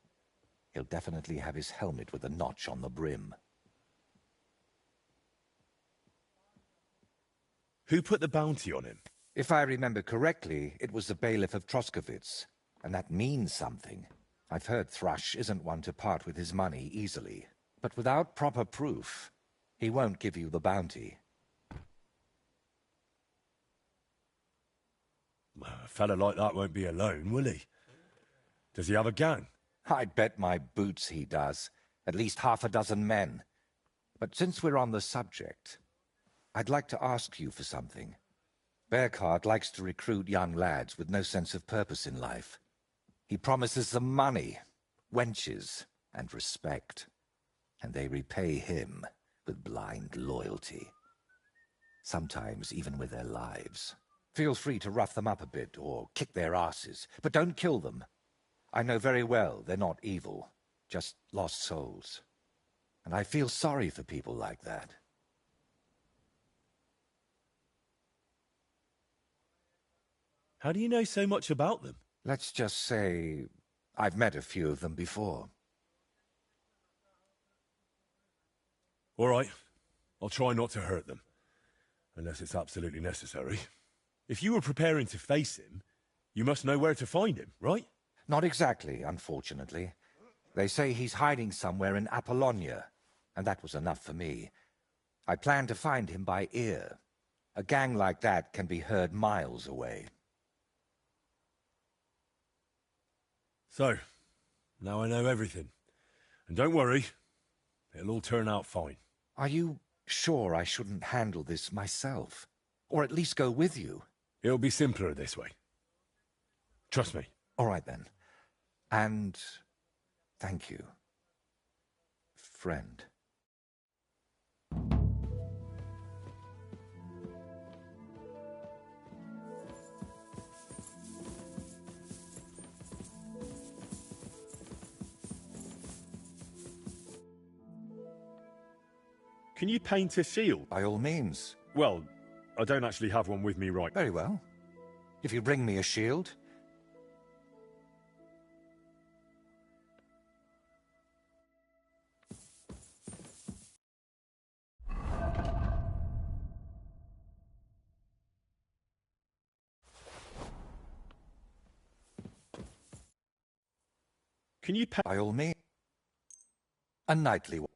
He'll definitely have his helmet with a notch on the brim. Who put the bounty on him? If I remember correctly, it was the bailiff of Troskowitz, and that means something. I've heard Thrush isn't one to part with his money easily, but without proper proof, he won't give you the bounty. A fella like that won't be alone, will he? Does he have a gang? I'd bet my boots he does. At least half a dozen men. But since we're on the subject, I'd like to ask you for something. Burkhardt likes to recruit young lads with no sense of purpose in life. He promises them money, wenches, and respect. And they repay him with blind loyalty. Sometimes even with their lives. Feel free to rough them up a bit or kick their asses, but don't kill them. I know very well they're not evil, just lost souls. And I feel sorry for people like that. How do you know so much about them? Let's just say I've met a few of them before. All right. I'll try not to hurt them. Unless it's absolutely necessary. If you were preparing to face him, you must know where to find him, right? Not exactly, unfortunately. They say he's hiding somewhere in Apollonia, and that was enough for me. I plan to find him by ear. A gang like that can be heard miles away. So, now I know everything. And don't worry, it'll all turn out fine. Are you sure I shouldn't handle this myself? Or at least go with you? It'll be simpler this way. Trust me. All right, then. And thank you, friend. Can you paint a shield? By all means. Well, I don't actually have one with me right. Very well. If you bring me a shield. Can you paint? By all means. A knightly one.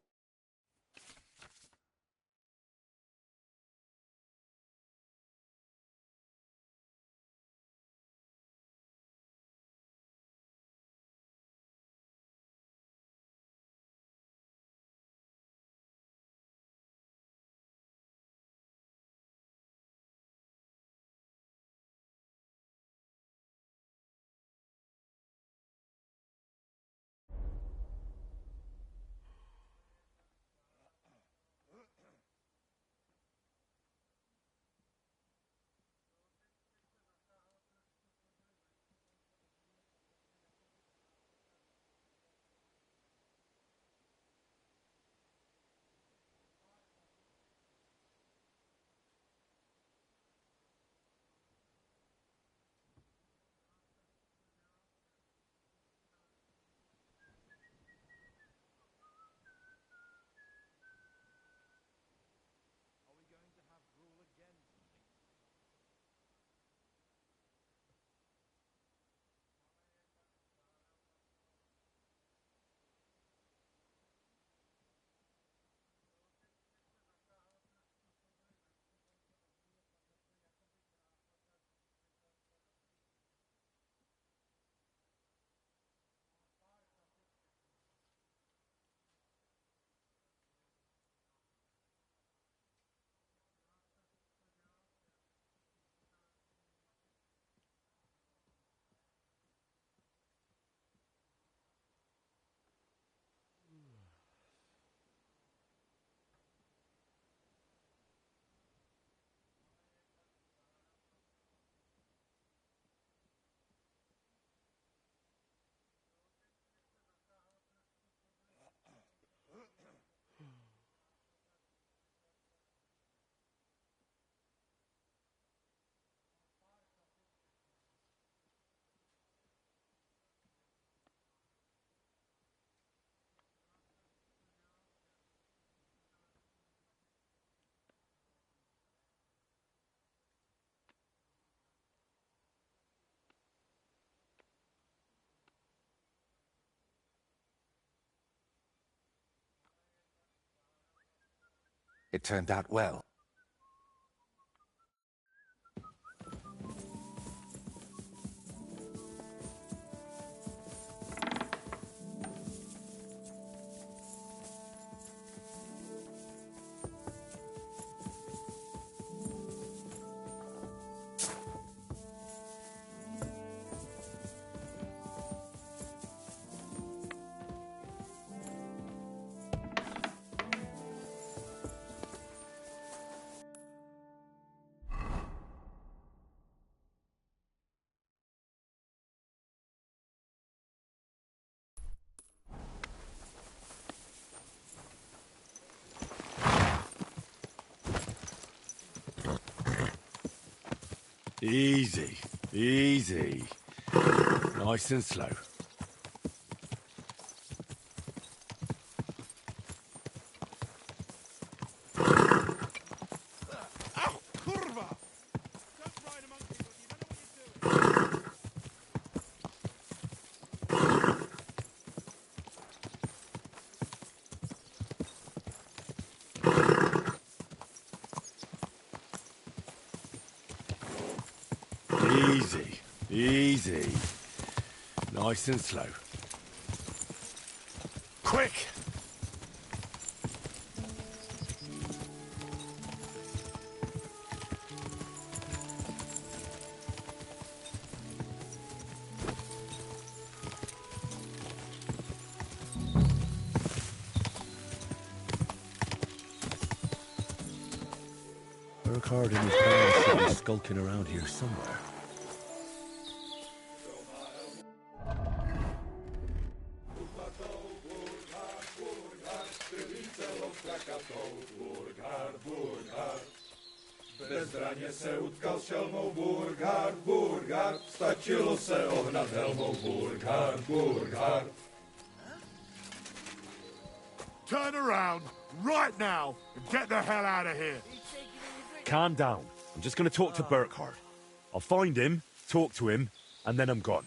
It turned out well. Easy, easy. Nice and slow. Ow, kurwa! Don't ride among people, you don't know what you're doing. Easy, easy. Nice and slow. Quick! Burkhardt and his band should be skulking around here somewhere. Bezbraně se utkal s šelmou Burkhard, Burkhard, stačilo se ohnat helmou Burkhard, Burkhard. Turn around, right now, and get the hell out of here. Calm down. I'm just going to talk to Burkhardt. I'll find him, talk to him, and then I'm gone.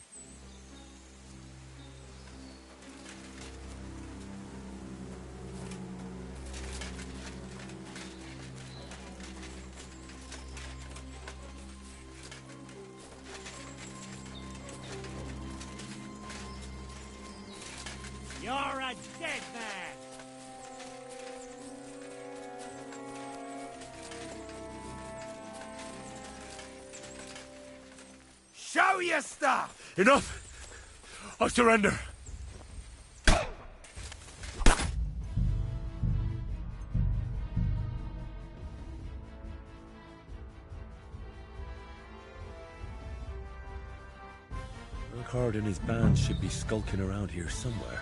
You're a dead man! Show your stuff! Enough! I surrender! Burkhardt and his band should be skulking around here somewhere.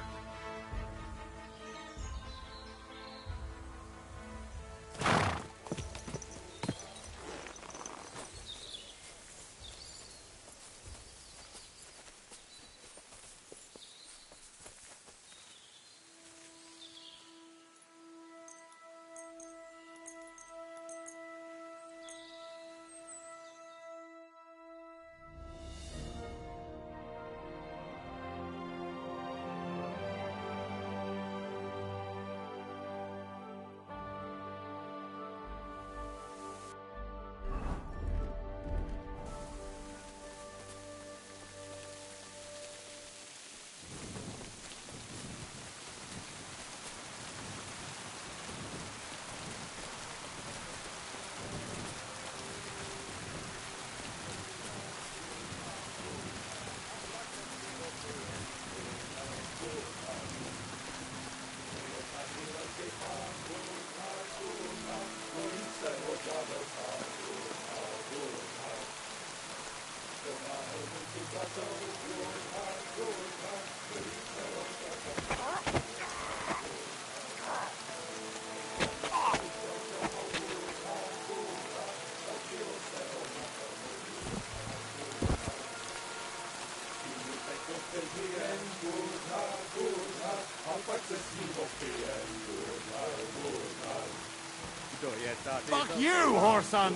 Fuck you, whoreson!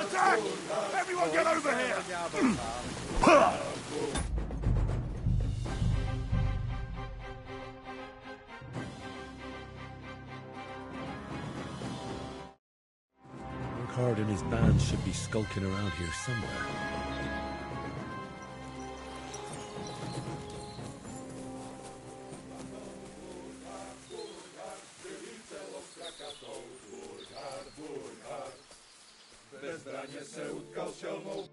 Attack! Everyone get over here! Burkhardt and his band should be skulking around here somewhere. Bezbraně se utkal s šelmou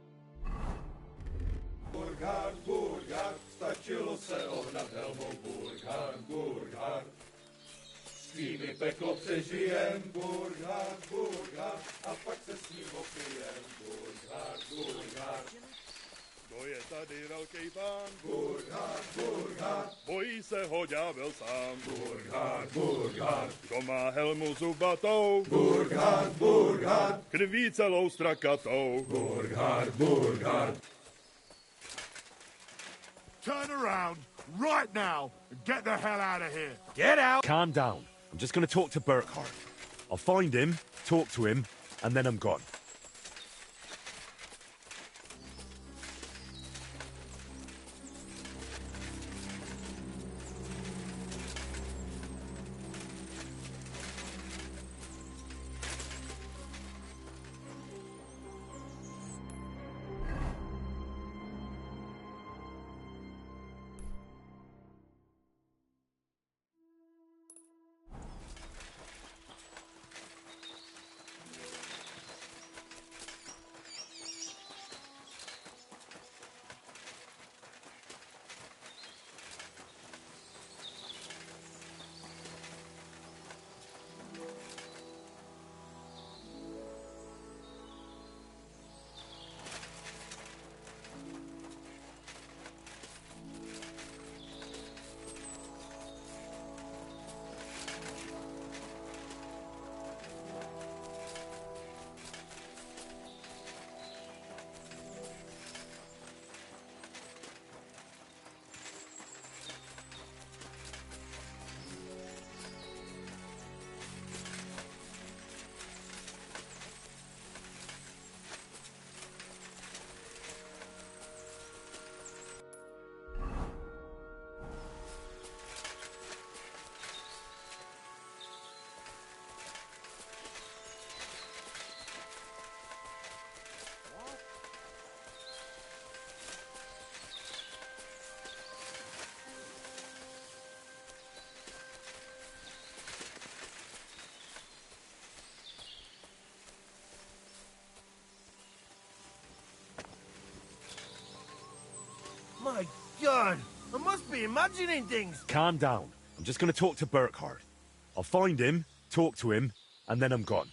Burkhard, Burkhard, stačilo se ohnat helmou Burkhard, Burkhard. S tvými peklo přežijem Burkhard, Burkhard, a pak se s ním opijem Burkhard, Burkhard. To je tady velký pán. Burghard, Burghard. Bojí se ho ďábel sám. Burghard, Burghard. Kdo má helmu zubatou. Burghard, Burghard. Krví celou strakatou. Burghard, Burghard. Turn around right now and get the hell out of here. Get out! Calm down. I'm just going to talk to Burkhardt. I'll find him, talk to him, and then I'm gone. My God! I must be imagining things! Calm down. I'm just going to talk to Burkhardt. I'll find him, talk to him, and then I'm gone.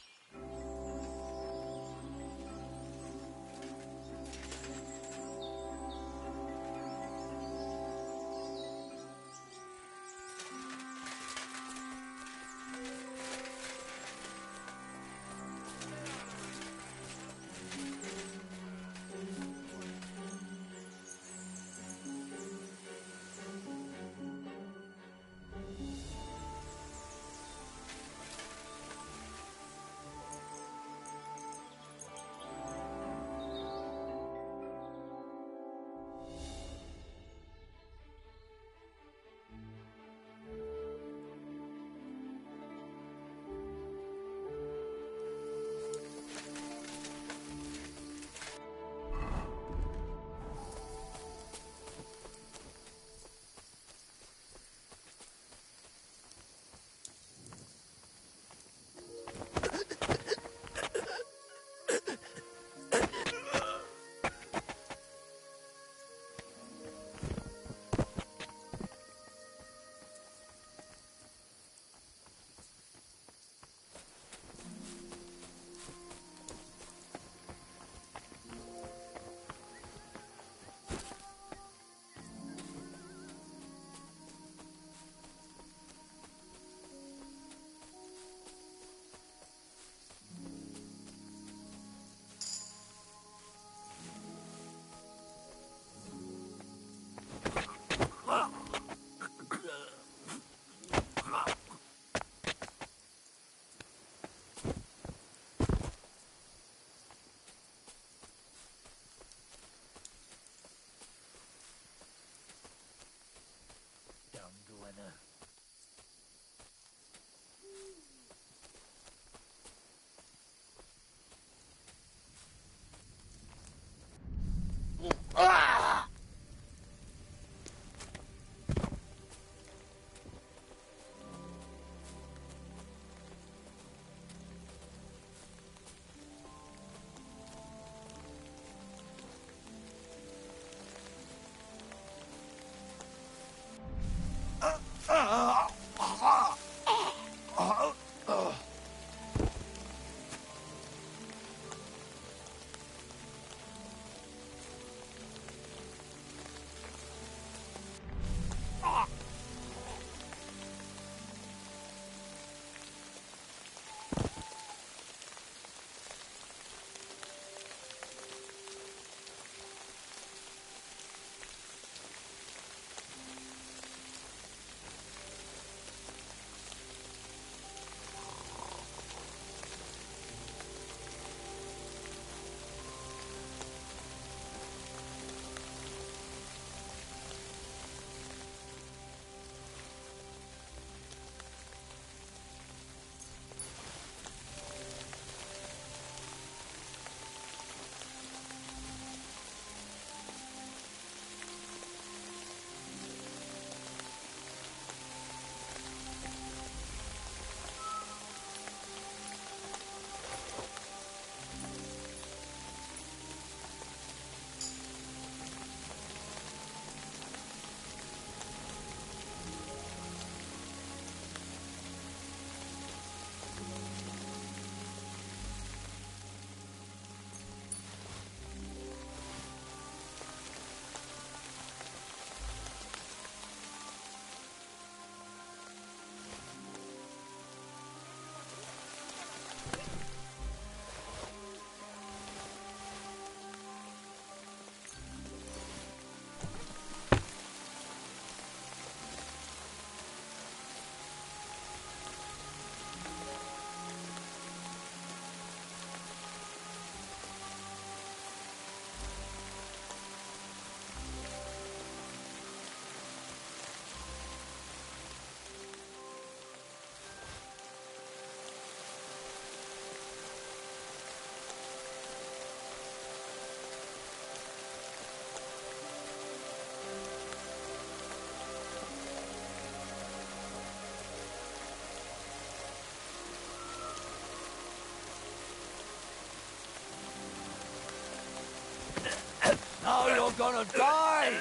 gonna die!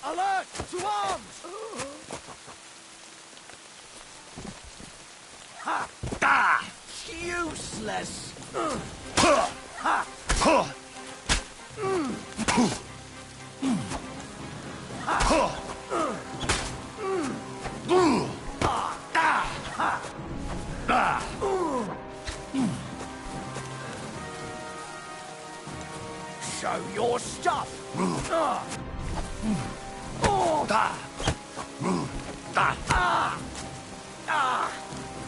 Alert! To arms! Ha! Ah! Useless! Ha! Ha! Ha! Show your stuff!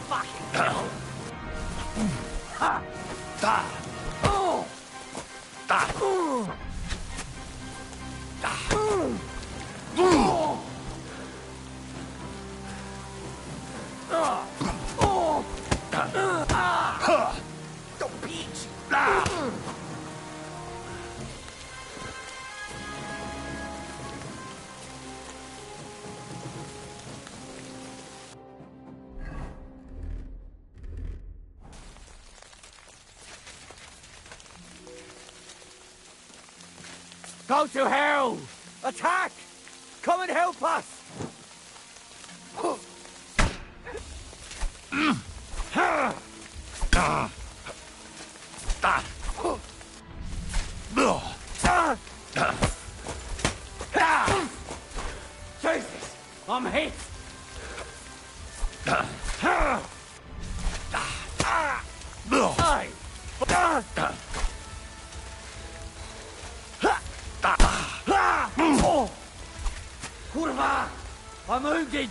Fucking hell! The beach! Go to hell! Attack! Come and help us! Jesus! I'm hit! Kurwa! I'm wounded!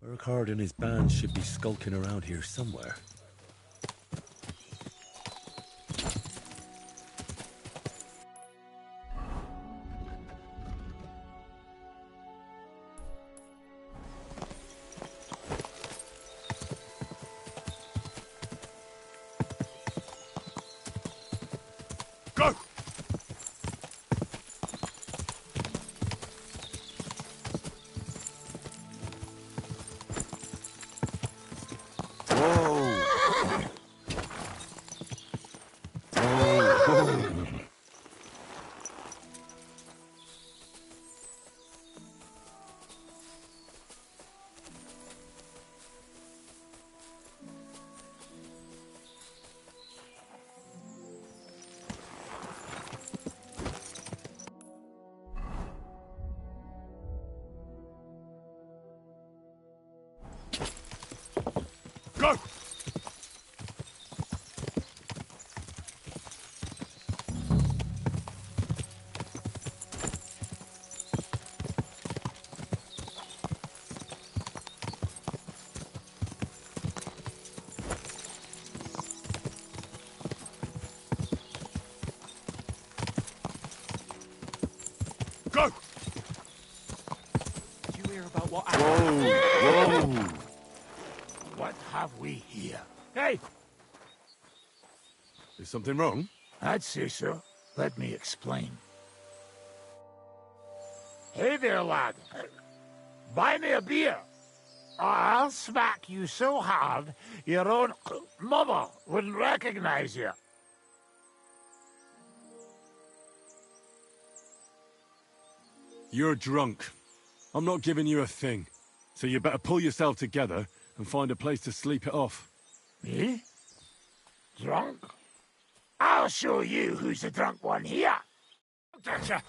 Burkhard and his band should be skulking around here somewhere. Go! Go! Go! Did you hear about what Whoa! What have we here? Hey! Is something wrong? I'd say so. Let me explain. Hey there, lad. Buy me a beer. Or I'll smack you so hard your own mother wouldn't recognize you. You're drunk. I'm not giving you a thing. So you better pull yourself together and find a place to sleep it off. Me? Drunk? I'll show you who's the drunk one here. Gotcha.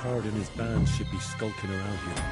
Burkhard and his band should be skulking around here.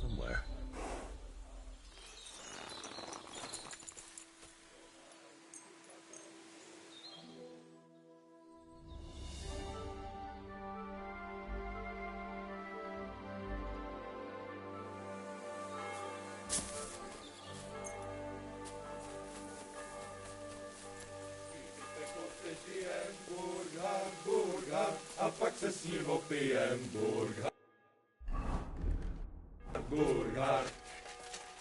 somewhere.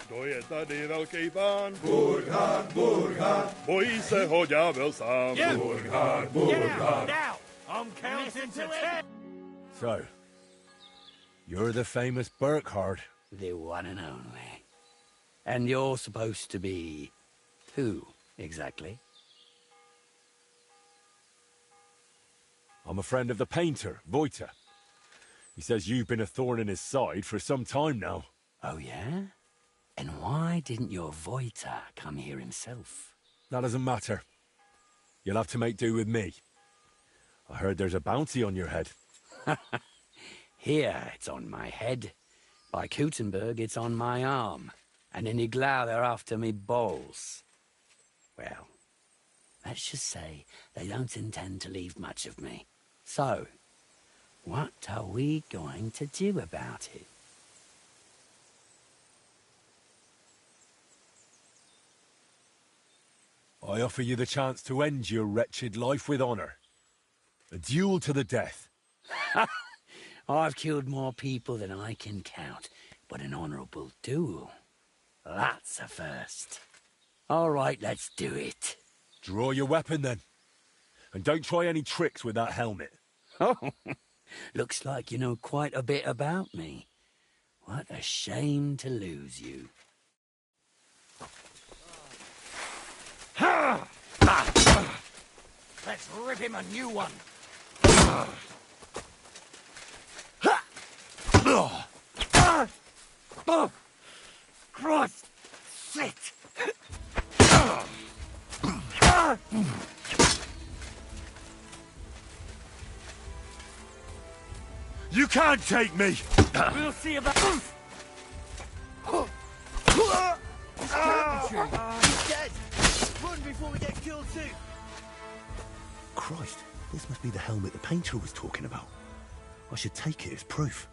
To je tady velký pán. Burghard, Burghard. Bojí se ho ďábel sám. Burghard, Burghard. Now, I'm counting to 10. So, you're the famous Burkhard. The one and only. And you're supposed to be... who, exactly? I'm a friend of the painter, Voita. He says you've been a thorn in his side for some time now. Oh, yeah? And why didn't your Voita come here himself? That doesn't matter. You'll have to make do with me. I heard there's a bounty on your head. Here, it's on my head. By Kuttenburg, it's on my arm. And in Iglau, they're after me balls. Well, let's just say they don't intend to leave much of me. So, what are we going to do about it? I offer you the chance to end your wretched life with honor. A duel to the death. I've killed more people than I can count, but an honorable duel, that's a first. All right, let's do it. Draw your weapon, then. And don't try any tricks with that helmet. Oh, looks like you know quite a bit about me. What a shame to lose you. Let's rip him a new one. Christ! Shit! You can't take me! We'll see about... He's dead! Run before we get killed too! Christ, this must be the helmet the painter was talking about. I should take it as proof.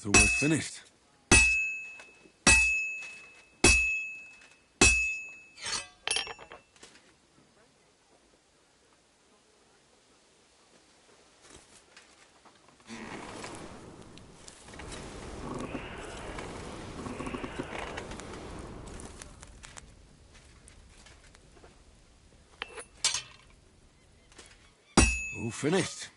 So we're finished. All finished.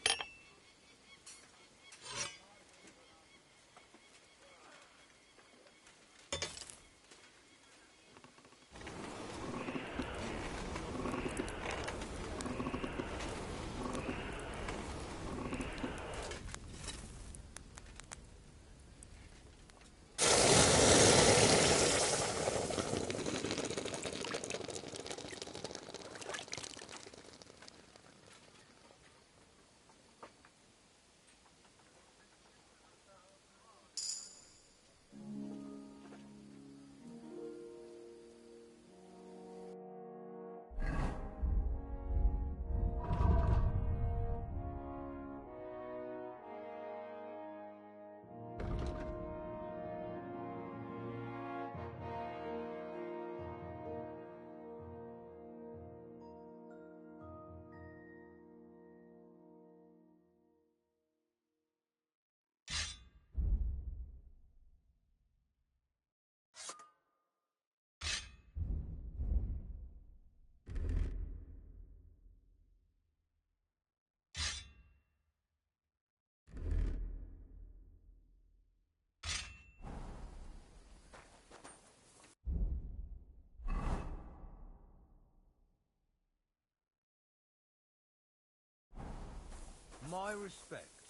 My respects.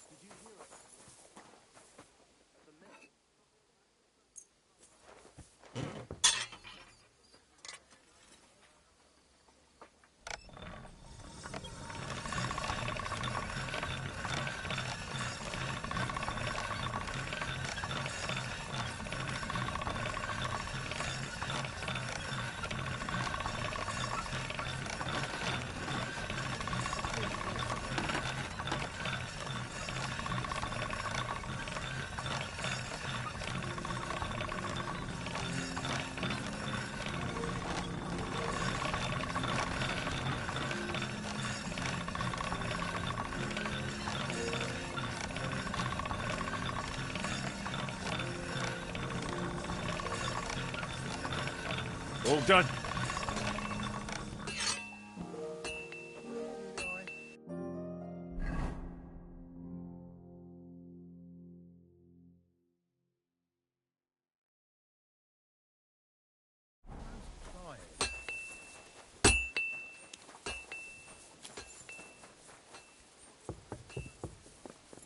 Did you hear it? All done.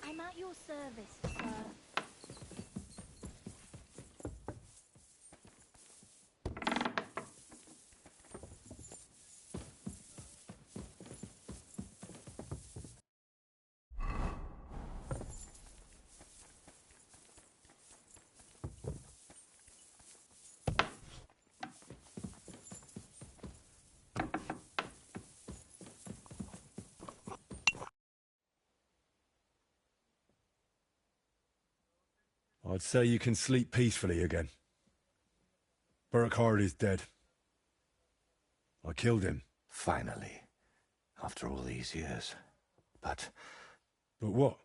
I'm at your service, sir. I'd say you can sleep peacefully again. Burkhard is dead. I killed him. Finally. After all these years. But what?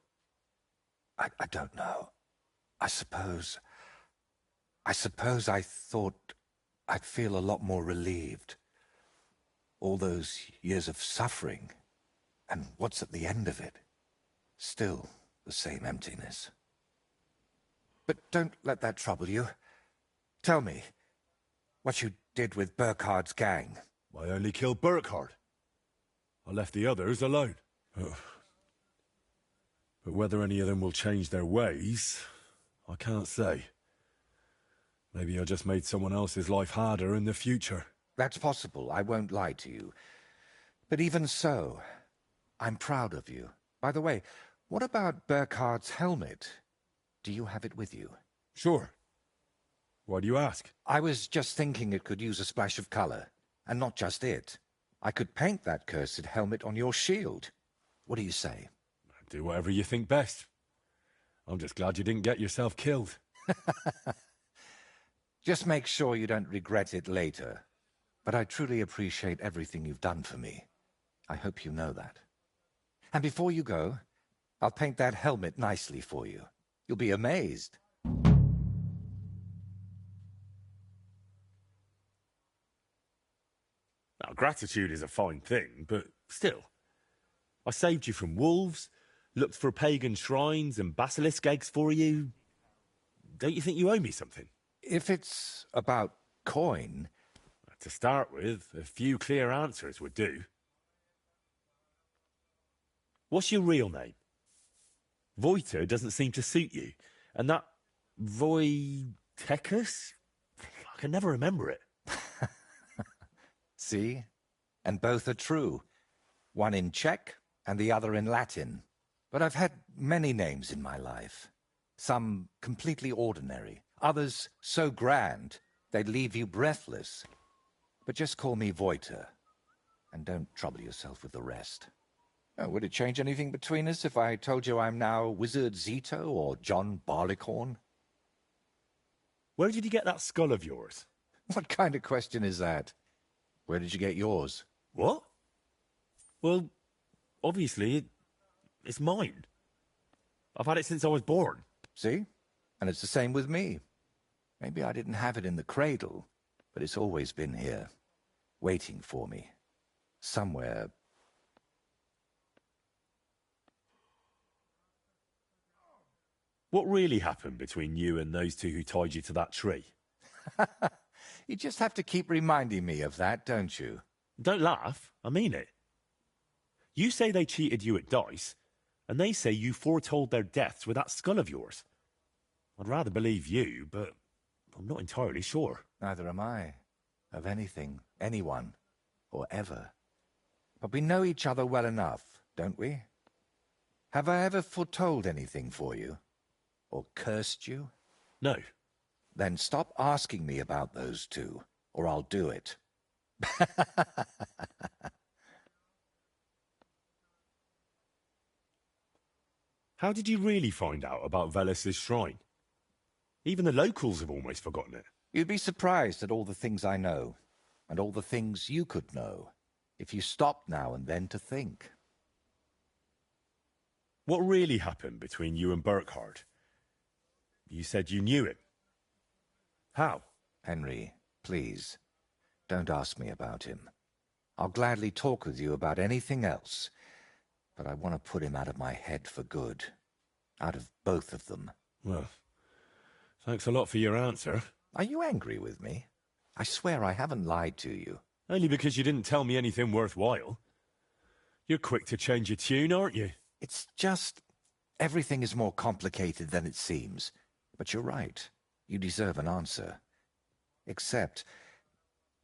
I don't know. I suppose I thought I'd feel a lot more relieved. All those years of suffering, and what's at the end of it? Still the same emptiness. But don't let that trouble you. Tell me, what you did with Burkhard's gang. I only killed Burkhard. I left the others alone. But whether any of them will change their ways, I can't say. Maybe I just made someone else's life harder in the future. That's possible, I won't lie to you. But even so, I'm proud of you. By the way, what about Burkhard's helmet? Do you have it with you? Sure. Why do you ask? I was just thinking it could use a splash of color. And not just it. I could paint that cursed helmet on your shield. What do you say? Do whatever you think best. I'm just glad you didn't get yourself killed. Just make sure you don't regret it later. But I truly appreciate everything you've done for me. I hope you know that. And before you go, I'll paint that helmet nicely for you. You'll be amazed. Now, gratitude is a fine thing, but still. I saved you from wolves, looked for pagan shrines and basilisk eggs for you. Don't you think you owe me something? If it's about coin... To start with, a few clear answers would do. What's your real name? Voiter doesn't seem to suit you. And that Voitechus? I can never remember it. See? And both are true. One in Czech and the other in Latin. But I've had many names in my life. Some completely ordinary. Others so grand they'd leave you breathless. But just call me Voiter. And don't trouble yourself with the rest. Oh, would it change anything between us if I told you I'm now Wizard Zito or John Barleycorn? Where did you get that skull of yours? What kind of question is that? Where did you get yours? What? Well, obviously, it's mine. I've had it since I was born. See? And it's the same with me. Maybe I didn't have it in the cradle, but it's always been here, waiting for me. Somewhere. What really happened between you and those two who tied you to that tree? You just have to keep reminding me of that, don't you? Don't laugh. I mean it. You say they cheated you at dice, and they say you foretold their deaths with that skull of yours. I'd rather believe you, but I'm not entirely sure. Neither am I. Of anything, anyone, or ever. But we know each other well enough, don't we? Have I ever foretold anything for you? Or cursed you? No. Then stop asking me about those two, or I'll do it. How did you really find out about Velus's shrine? Even the locals have almost forgotten it. You'd be surprised at all the things I know, and all the things you could know, if you stopped now and then to think. What really happened between you and Burkhard? You said you knew him. How? Henry, please, don't ask me about him. I'll gladly talk with you about anything else, but I want to put him out of my head for good. Out of both of them. Well, thanks a lot for your answer. Are you angry with me? I swear I haven't lied to you. Only because you didn't tell me anything worthwhile. You're quick to change your tune, aren't you? It's just... everything is more complicated than it seems. But you're right. You deserve an answer. Except,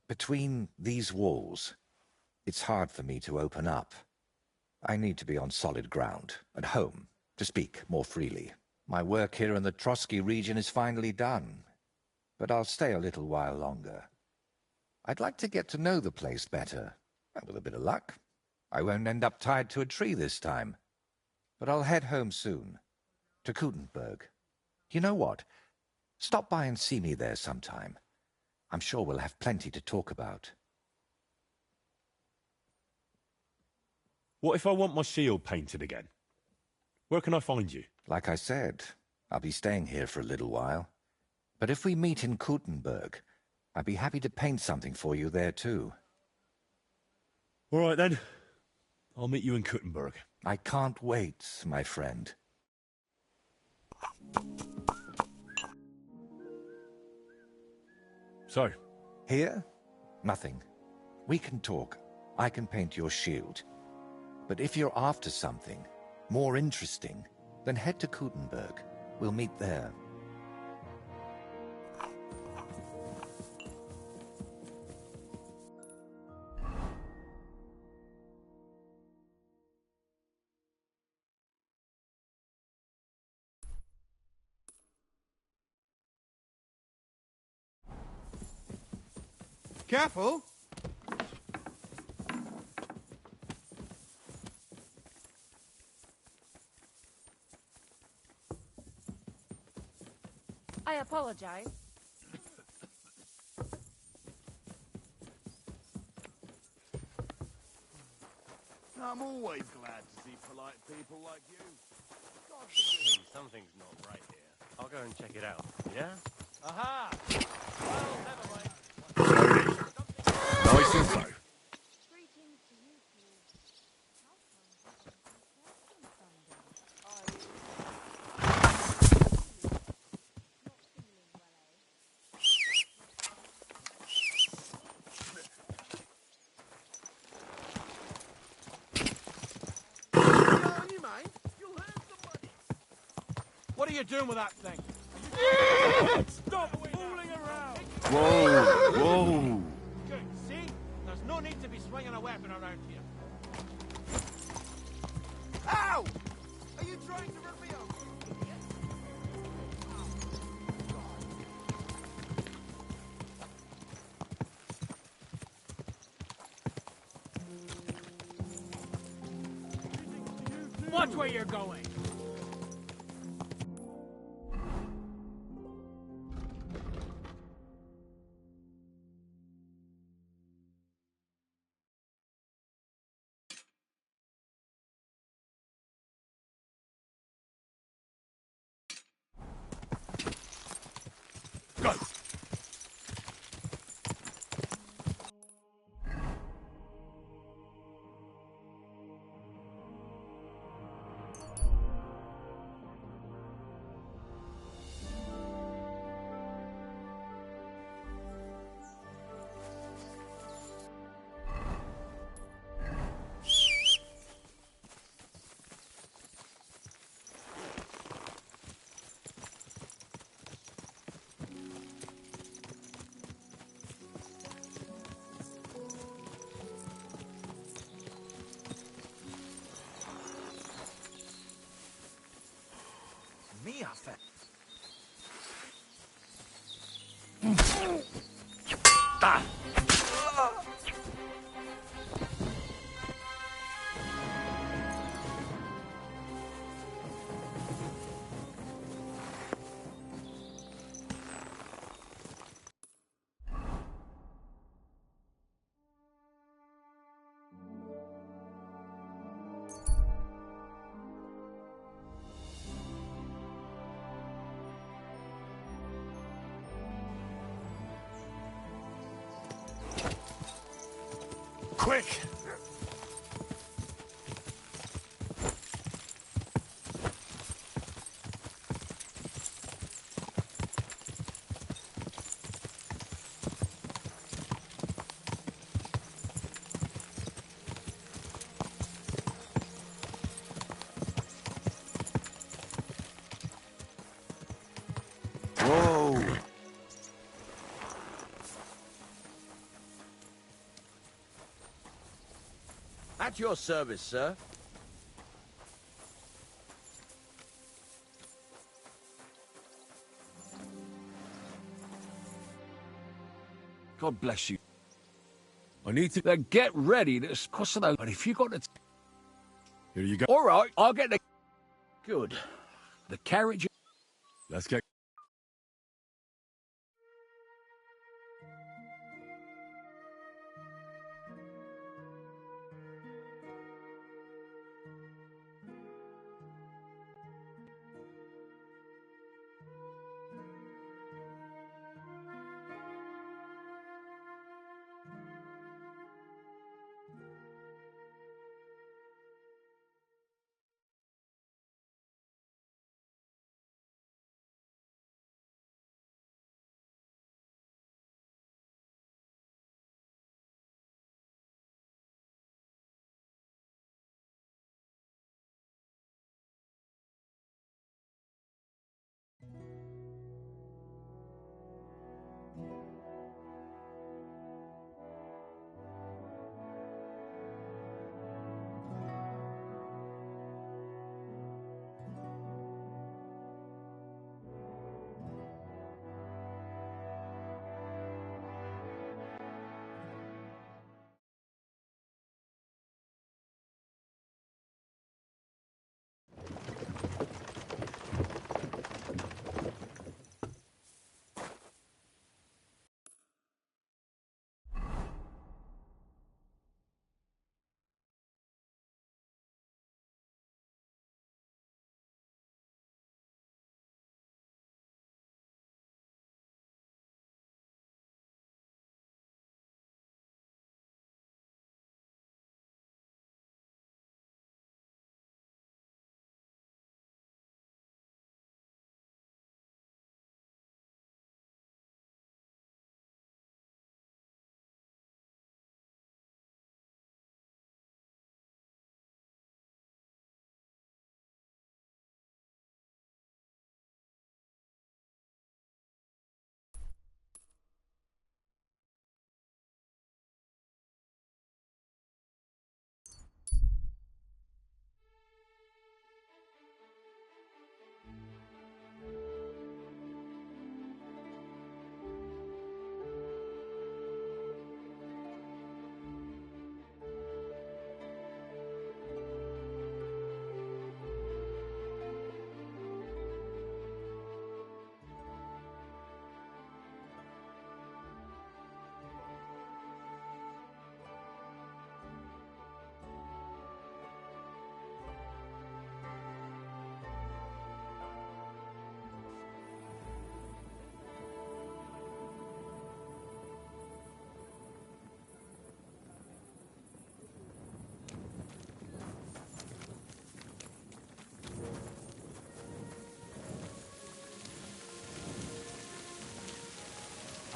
between these walls, it's hard for me to open up. I need to be on solid ground, at home, to speak more freely. My work here in the Trotsky region is finally done, but I'll stay a little while longer. I'd like to get to know the place better, and with a bit of luck, I won't end up tied to a tree this time. But I'll head home soon, to Kuttenburg. You know what? Stop by and see me there sometime. I'm sure we'll have plenty to talk about. What if I want my shield painted again? Where can I find you? Like I said, I'll be staying here for a little while. But if we meet in Kuttenburg, I'd be happy to paint something for you there too. All right then. I'll meet you in Kuttenburg. I can't wait, my friend. So? Here? Nothing. We can talk. I can paint your shield. But if you're after something more interesting, then head to Kuttenburg. We'll meet there. Careful! apologize. I'm always glad to see polite people like you. Something's not right here. I'll go and check it out. Yeah? Aha! Well, never mind. Nice info. What are you doing with that thing? Stop fooling around! Whoa, whoa. Good, see? There's no need to be swinging a weapon around here. Ow! Are you trying to run me over? Watch where you're going! Go! Me off it. Ah! Quick! Whoa! At your service, sir. God bless you. I need to get ready to cross it out. But if you got to... Here you go. All right, I'll get the... Good. The carriage... Let's get...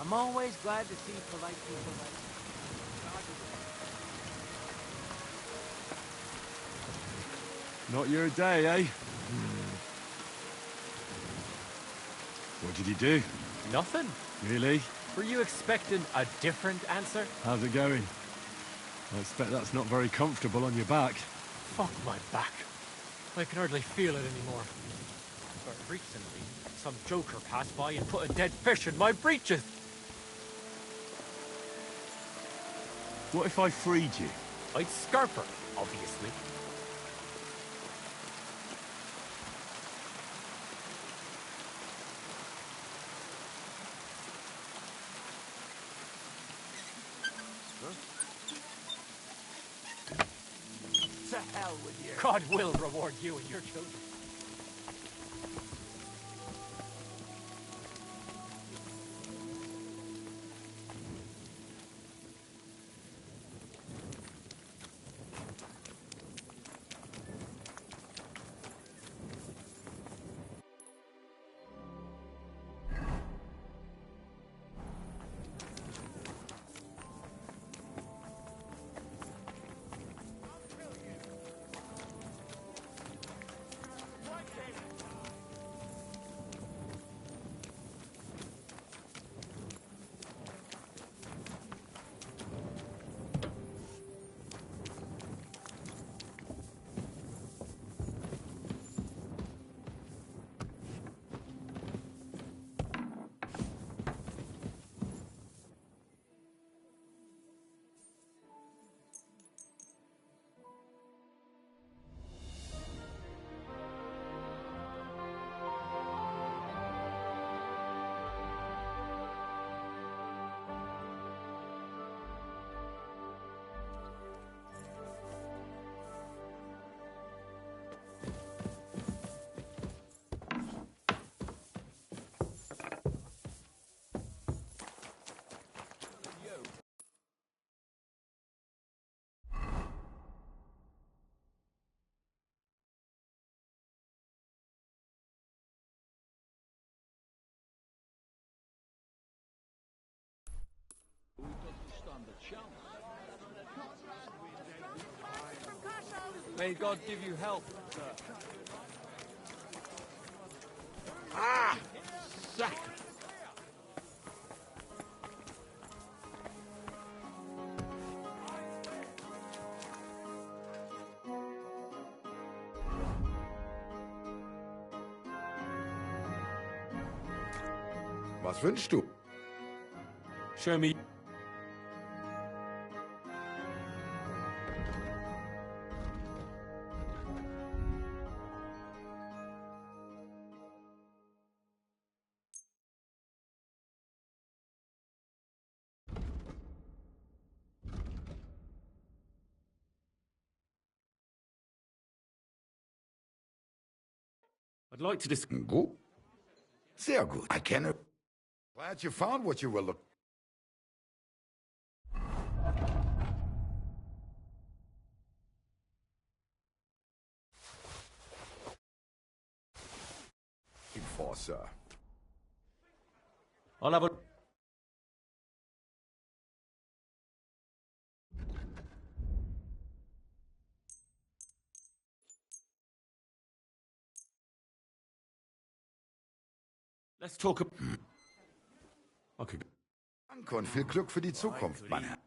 I'm always glad to see polite people like you. Not your day, eh? What did he do? Nothing. Really? Were you expecting a different answer? How's it going? I expect that's not very comfortable on your back. Fuck my back. I can hardly feel it anymore. But recently, some joker passed by and put a dead fish in my breeches. What if I freed you? I'd scarp her, obviously. To hell with you. God will reward you and your children. May God give you health, sir. Ah! Sack! Was wünschst du? Show me. I'd like to discuss. Gut. Sehr gut. I can. Glad you found what you were looking. For, sir. I'll have a. Let's talk. Okay. Danke und viel Glück für die Zukunft, mein Herr.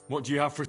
What do you have for?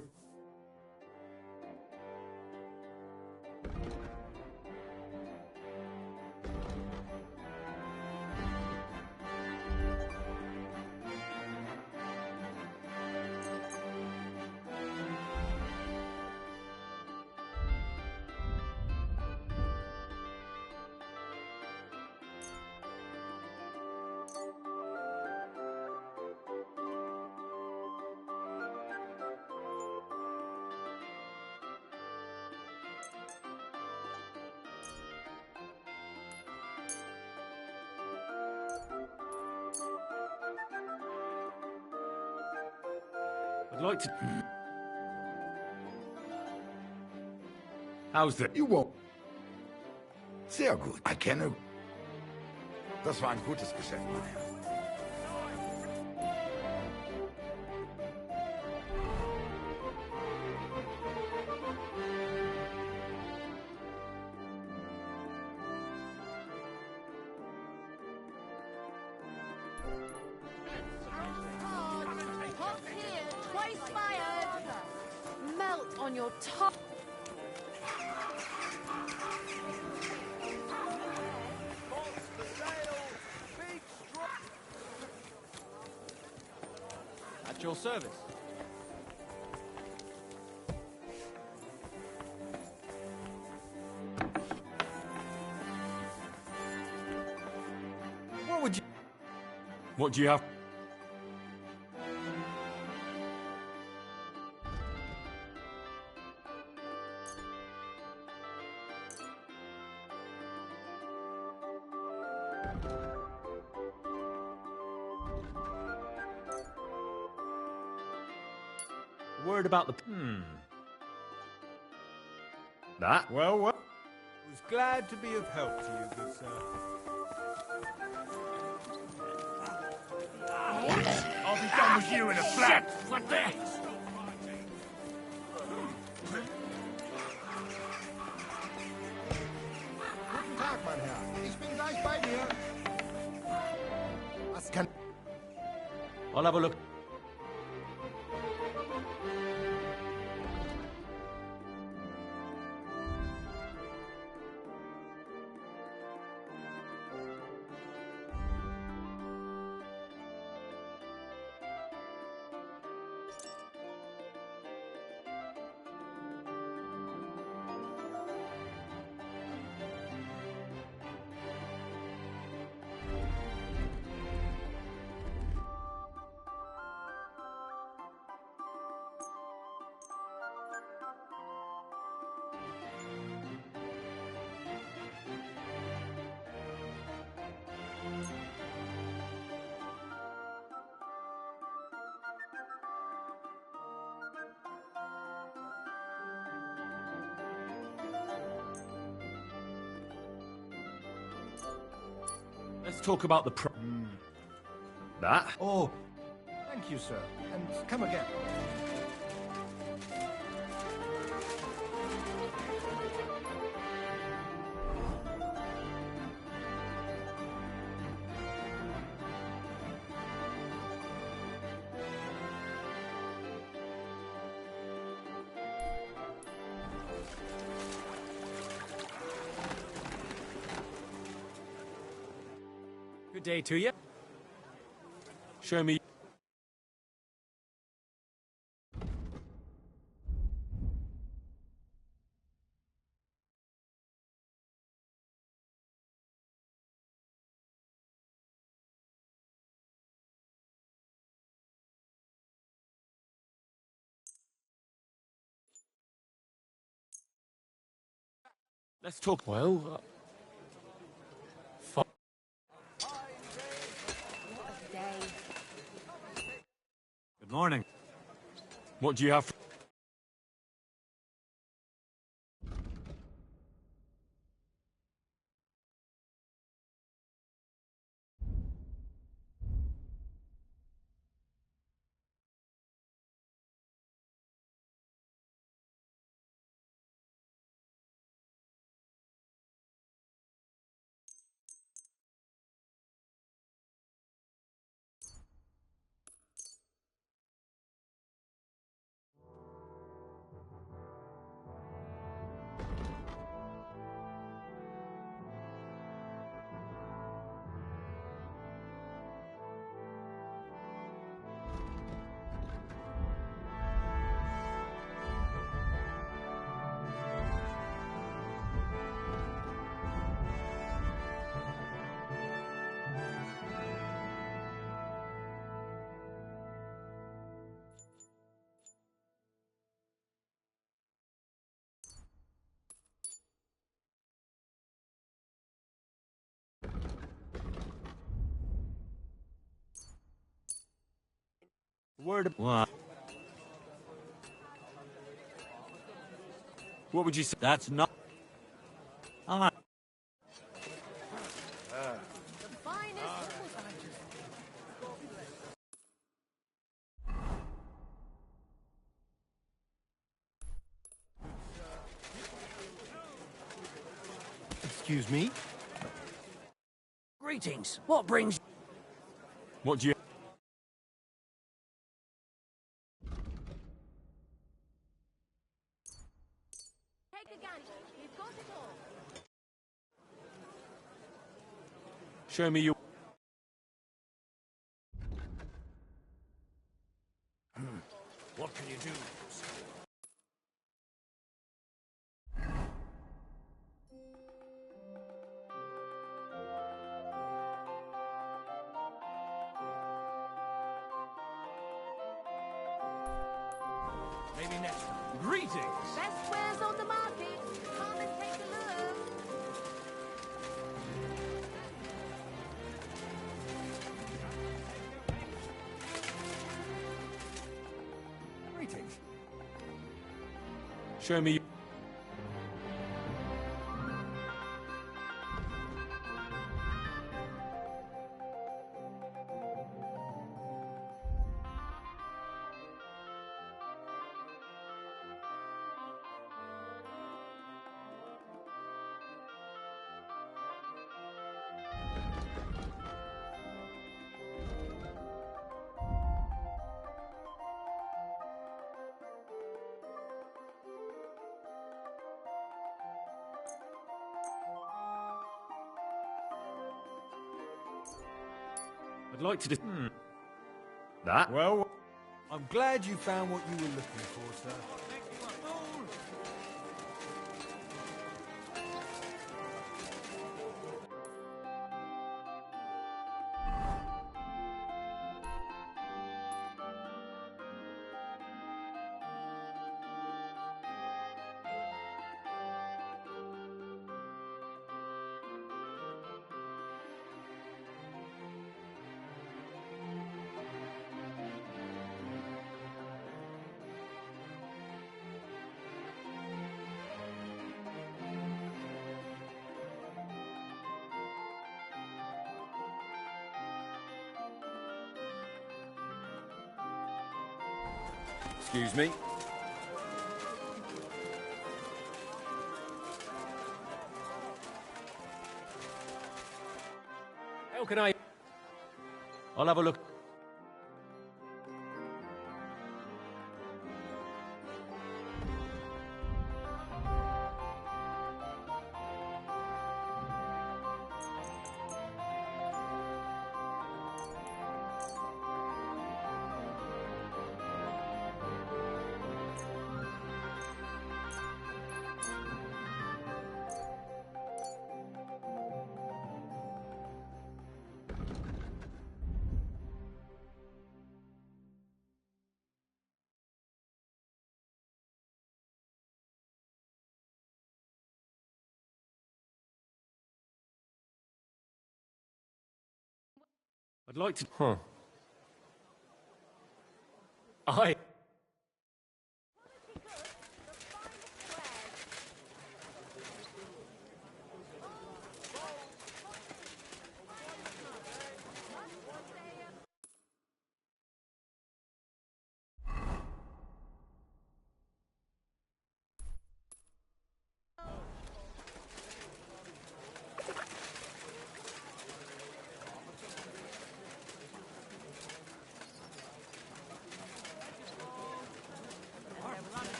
I'd like to... How's the... You won't. Sehr gut. I kenne... Das war ein gutes Geschäft, mein Herr. Hot here, twice fired. Melt on your top. At your service. What would you... What do you have? Word about the... That? Well. Was glad to be of help to you, good sir. I'll be done with you in a flat. What the? Guten Tag, mein Herr. Ich bin gleich bei dir. Was kann... I'll have a look. Let's talk about the That? Oh, thank you, sir. And come again. Good day to you. Show me. Let's talk. Well, good morning. What do you have? Word of what? What would you say? That's not... Ah. Excuse me? Greetings. What brings... What do you... Take a gander. You've got it all. Show me your... What can you do? Maybe next time. Greetings. Best wares on the market. Come and take a look. Greetings. Show me... I'd like to... That? Well, I'm glad you found what you were looking for, sir. Excuse me. How can I... I'll have a look. I'd like to... Huh.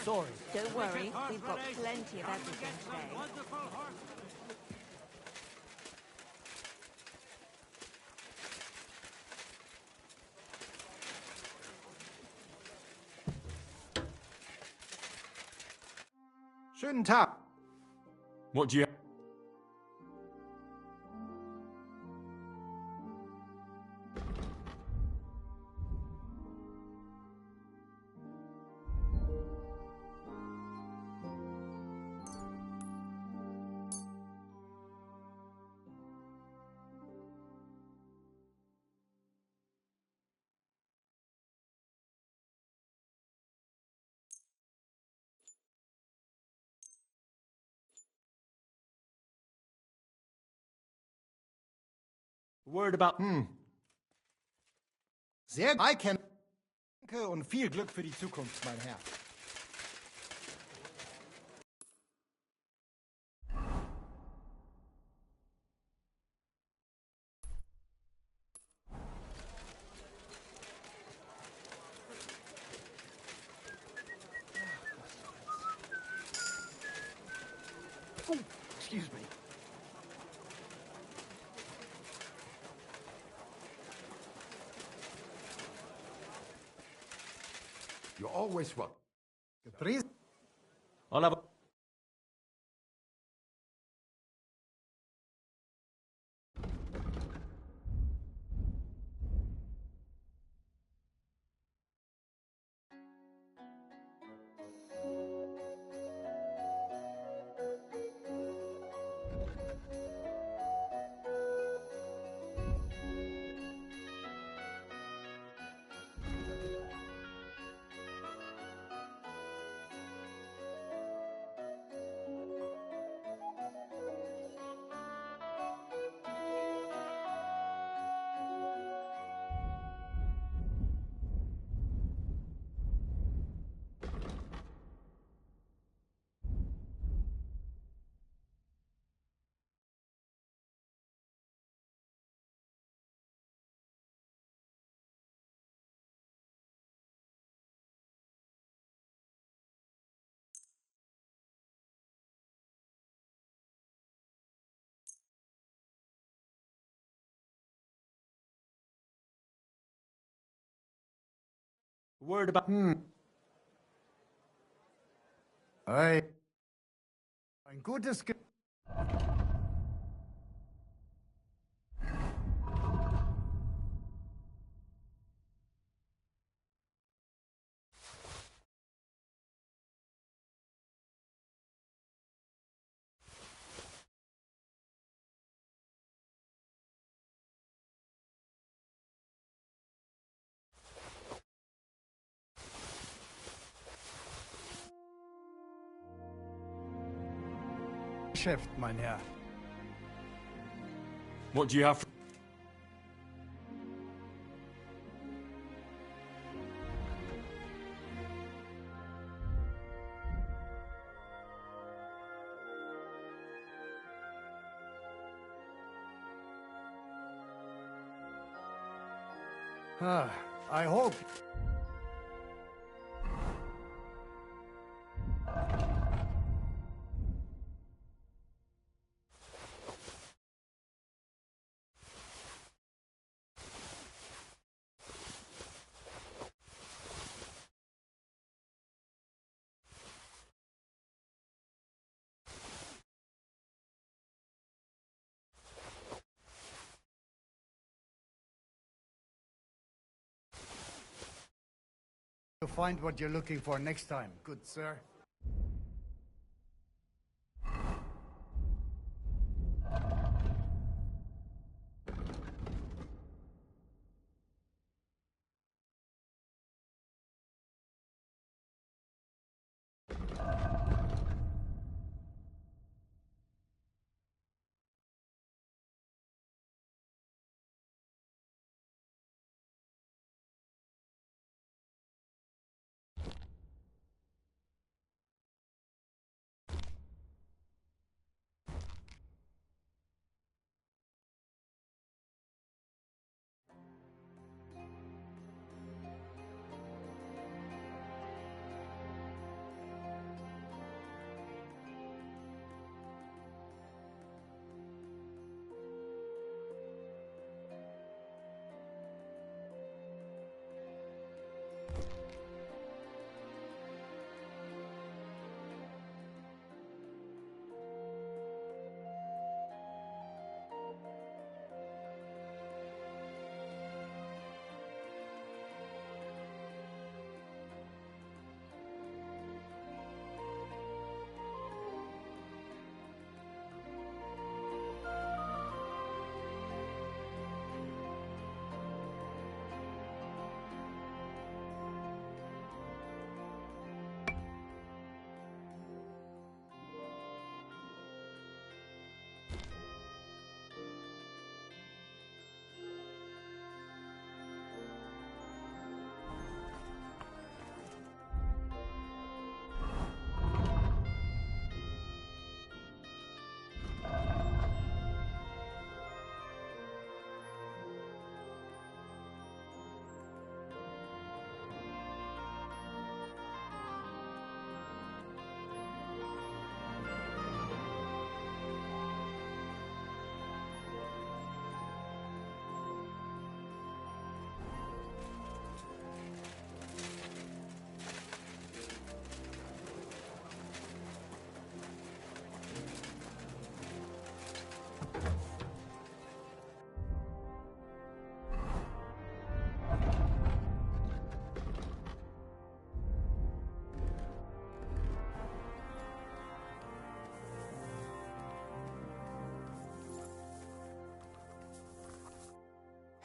Sorry. Don't worry, we've got plenty of everything today. Schönen Tag. What do you... Word about... Sehr, I can... Danke und viel Glück für die Zukunft, mein Herr. Oh, excuse me. You're always welcome. Gepriesen. Hola. Word about... Hey. Ein gutes... Geschäft, mein Herr. What do you have? I hope... You'll find what you're looking for next time, good sir.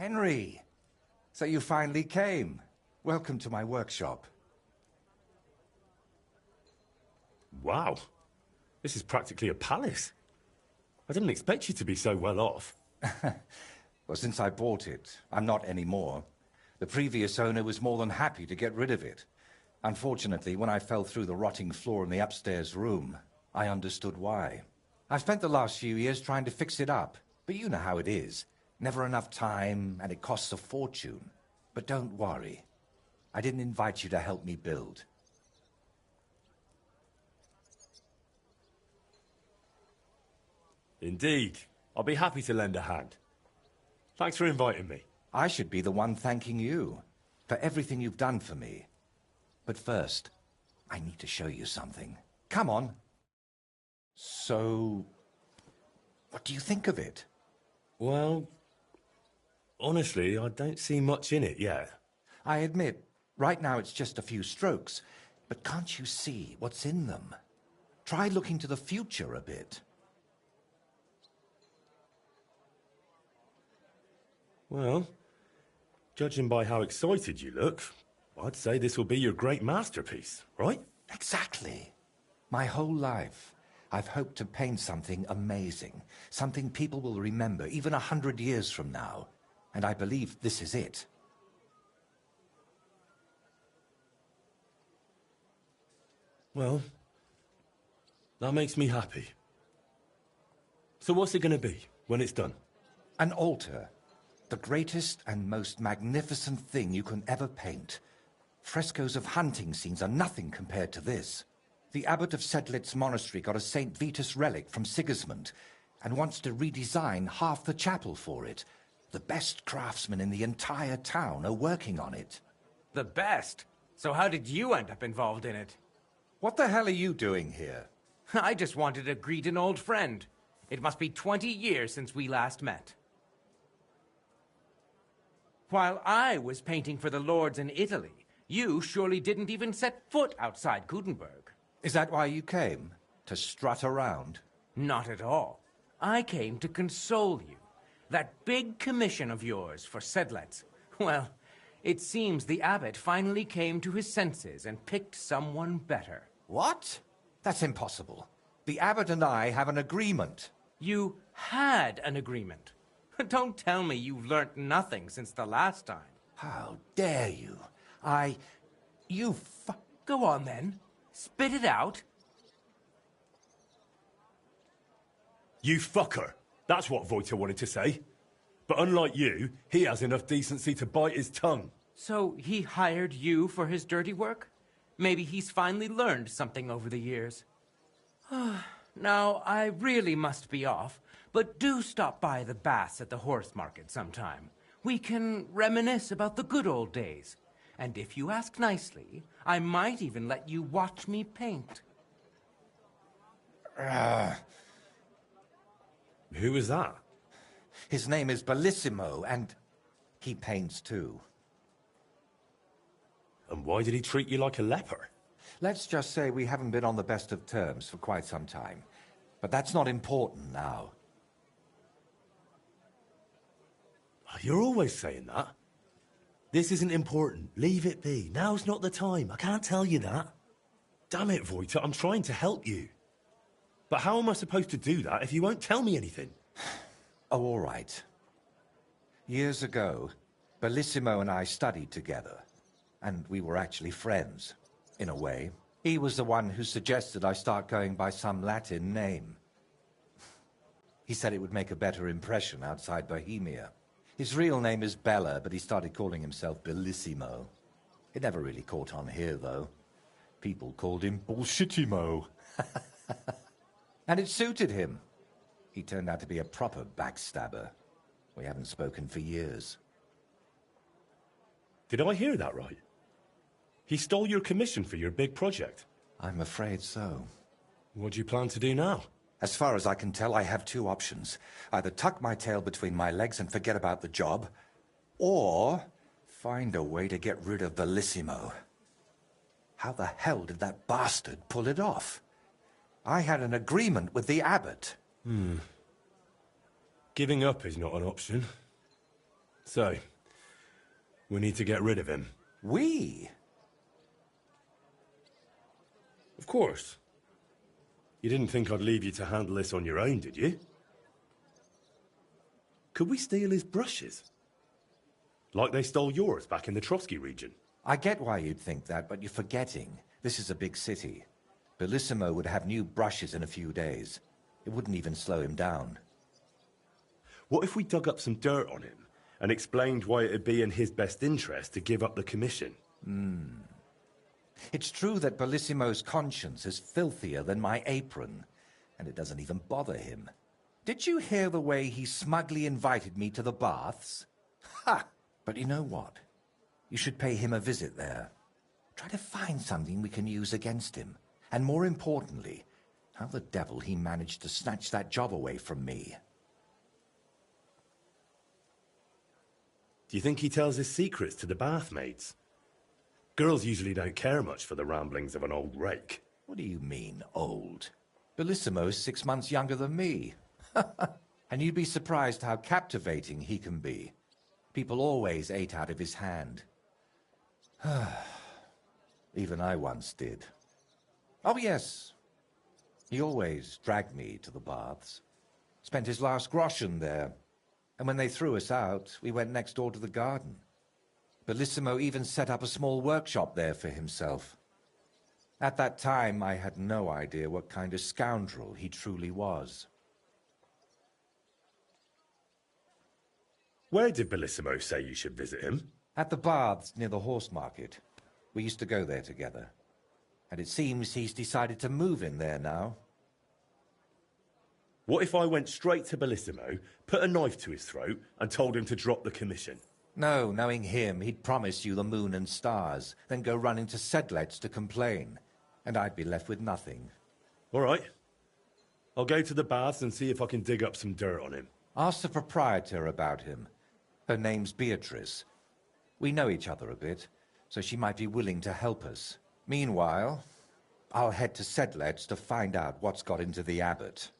Henry, so you finally came. Welcome to my workshop. Wow. This is practically a palace. I didn't expect you to be so well off. Well, since I bought it, I'm not anymore. The previous owner was more than happy to get rid of it. Unfortunately, when I fell through the rotting floor in the upstairs room, I understood why. I've spent the last few years trying to fix it up, but you know how it is. Never enough time, and it costs a fortune. But don't worry. I didn't invite you to help me build. Indeed. I'll be happy to lend a hand. Thanks for inviting me. I should be the one thanking you for everything you've done for me. But first, I need to show you something. Come on. So, what do you think of it? Well, honestly, I don't see much in it yet. I admit, right now it's just a few strokes, but can't you see what's in them? Try looking to the future a bit. Well, judging by how excited you look, I'd say this will be your great masterpiece, right? Exactly. My whole life, I've hoped to paint something amazing, something people will remember even 100 years from now. And I believe this is it. Well, that makes me happy. So what's it going to be when it's done? An altar. The greatest and most magnificent thing you can ever paint. Frescoes of hunting scenes are nothing compared to this. The abbot of Sedlitz monastery got a St. Vitus relic from Sigismund and wants to redesign half the chapel for it. The best craftsmen in the entire town are working on it. The best? So how did you end up involved in it? What the hell are you doing here? I just wanted to greet an old friend. It must be 20 years since we last met. While I was painting for the lords in Italy, you surely didn't even set foot outside Kuttenburg. Is that why you came? To strut around? Not at all. I came to console you. That big commission of yours for Sedlitz. Well, it seems the abbot finally came to his senses and picked someone better. What? That's impossible. The abbot and I have an agreement. You had an agreement. Don't tell me you've learnt nothing since the last time. How dare you? Go on then. Spit it out. You fucker. That's what Voiter wanted to say. But unlike you, he has enough decency to bite his tongue. So he hired you for his dirty work? Maybe he's finally learned something over the years. Now, I really must be off, but do stop by the baths at the horse market sometime. We can reminisce about the good old days. And if you ask nicely, I might even let you watch me paint. Who is that? His name is Bellissimo, and he paints too. And why did he treat you like a leper? Let's just say we haven't been on the best of terms for quite some time. But that's not important now. You're always saying that. This isn't important. Leave it be. Now's not the time. I can't tell you that. Damn it, Voiter, I'm trying to help you. But how am I supposed to do that if you won't tell me anything? Oh, all right. Years ago, Bellissimo and I studied together. And we were actually friends, in a way. He was the one who suggested I start going by some Latin name. He said it would make a better impression outside Bohemia. His real name is Bella, but he started calling himself Bellissimo. It never really caught on here, though. People called him Bullshitimo. And it suited him. He turned out to be a proper backstabber. We haven't spoken for years. Did I hear that right? He stole your commission for your big project? I'm afraid so. What do you plan to do now? As far as I can tell, I have two options. Either tuck my tail between my legs and forget about the job, or find a way to get rid of Bellissimo. How the hell did that bastard pull it off? I had an agreement with the abbot. Giving up is not an option. So, we need to get rid of him. We? Of course. You didn't think I'd leave you to handle this on your own, did you? Could we steal his brushes? Like they stole yours back in the Trotsky region. I get why you'd think that, but you're forgetting. This is a big city. Bellissimo would have new brushes in a few days. It wouldn't even slow him down. What if we dug up some dirt on him and explained why it'd be in his best interest to give up the commission? It's true that Bellissimo's conscience is filthier than my apron, and it doesn't even bother him. Did you hear the way he smugly invited me to the baths? Ha! But you know what? You should pay him a visit there. Try to find something we can use against him. And more importantly, how the devil he managed to snatch that job away from me. Do you think he tells his secrets to the bathmaids? Girls usually don't care much for the ramblings of an old rake. What do you mean, old? Bellissimo's 6 months younger than me. And you'd be surprised how captivating he can be. People always ate out of his hand. Even I once did. Oh, yes. He always dragged me to the baths. Spent his last groschen there. And when they threw us out, we went next door to the garden. Bellissimo even set up a small workshop there for himself. At that time, I had no idea what kind of scoundrel he truly was. Where did Bellissimo say you should visit him? At the baths near the horse market. We used to go there together. And it seems he's decided to move in there now. What if I went straight to Bellissimo, put a knife to his throat, and told him to drop the commission? No, knowing him, he'd promise you the moon and stars, then go running to Sedlets to complain. And I'd be left with nothing. All right. I'll go to the baths and see if I can dig up some dirt on him. Ask the proprietor about him. Her name's Beatrice. We know each other a bit, so she might be willing to help us. Meanwhile, I'll head to Sedlets to find out what's got into the abbot.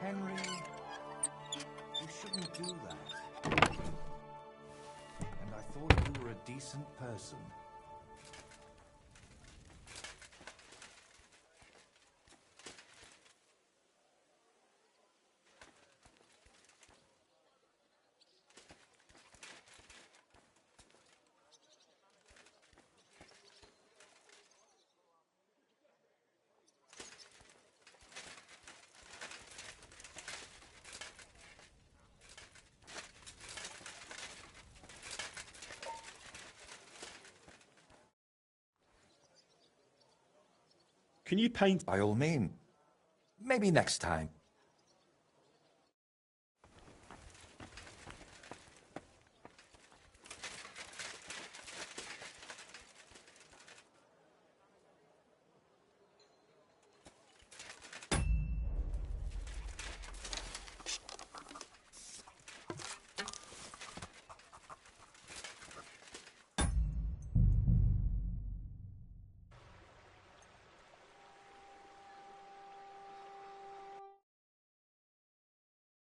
Henry, you shouldn't do that. And I thought you were a decent person. Can you paint? By all means. Maybe next time.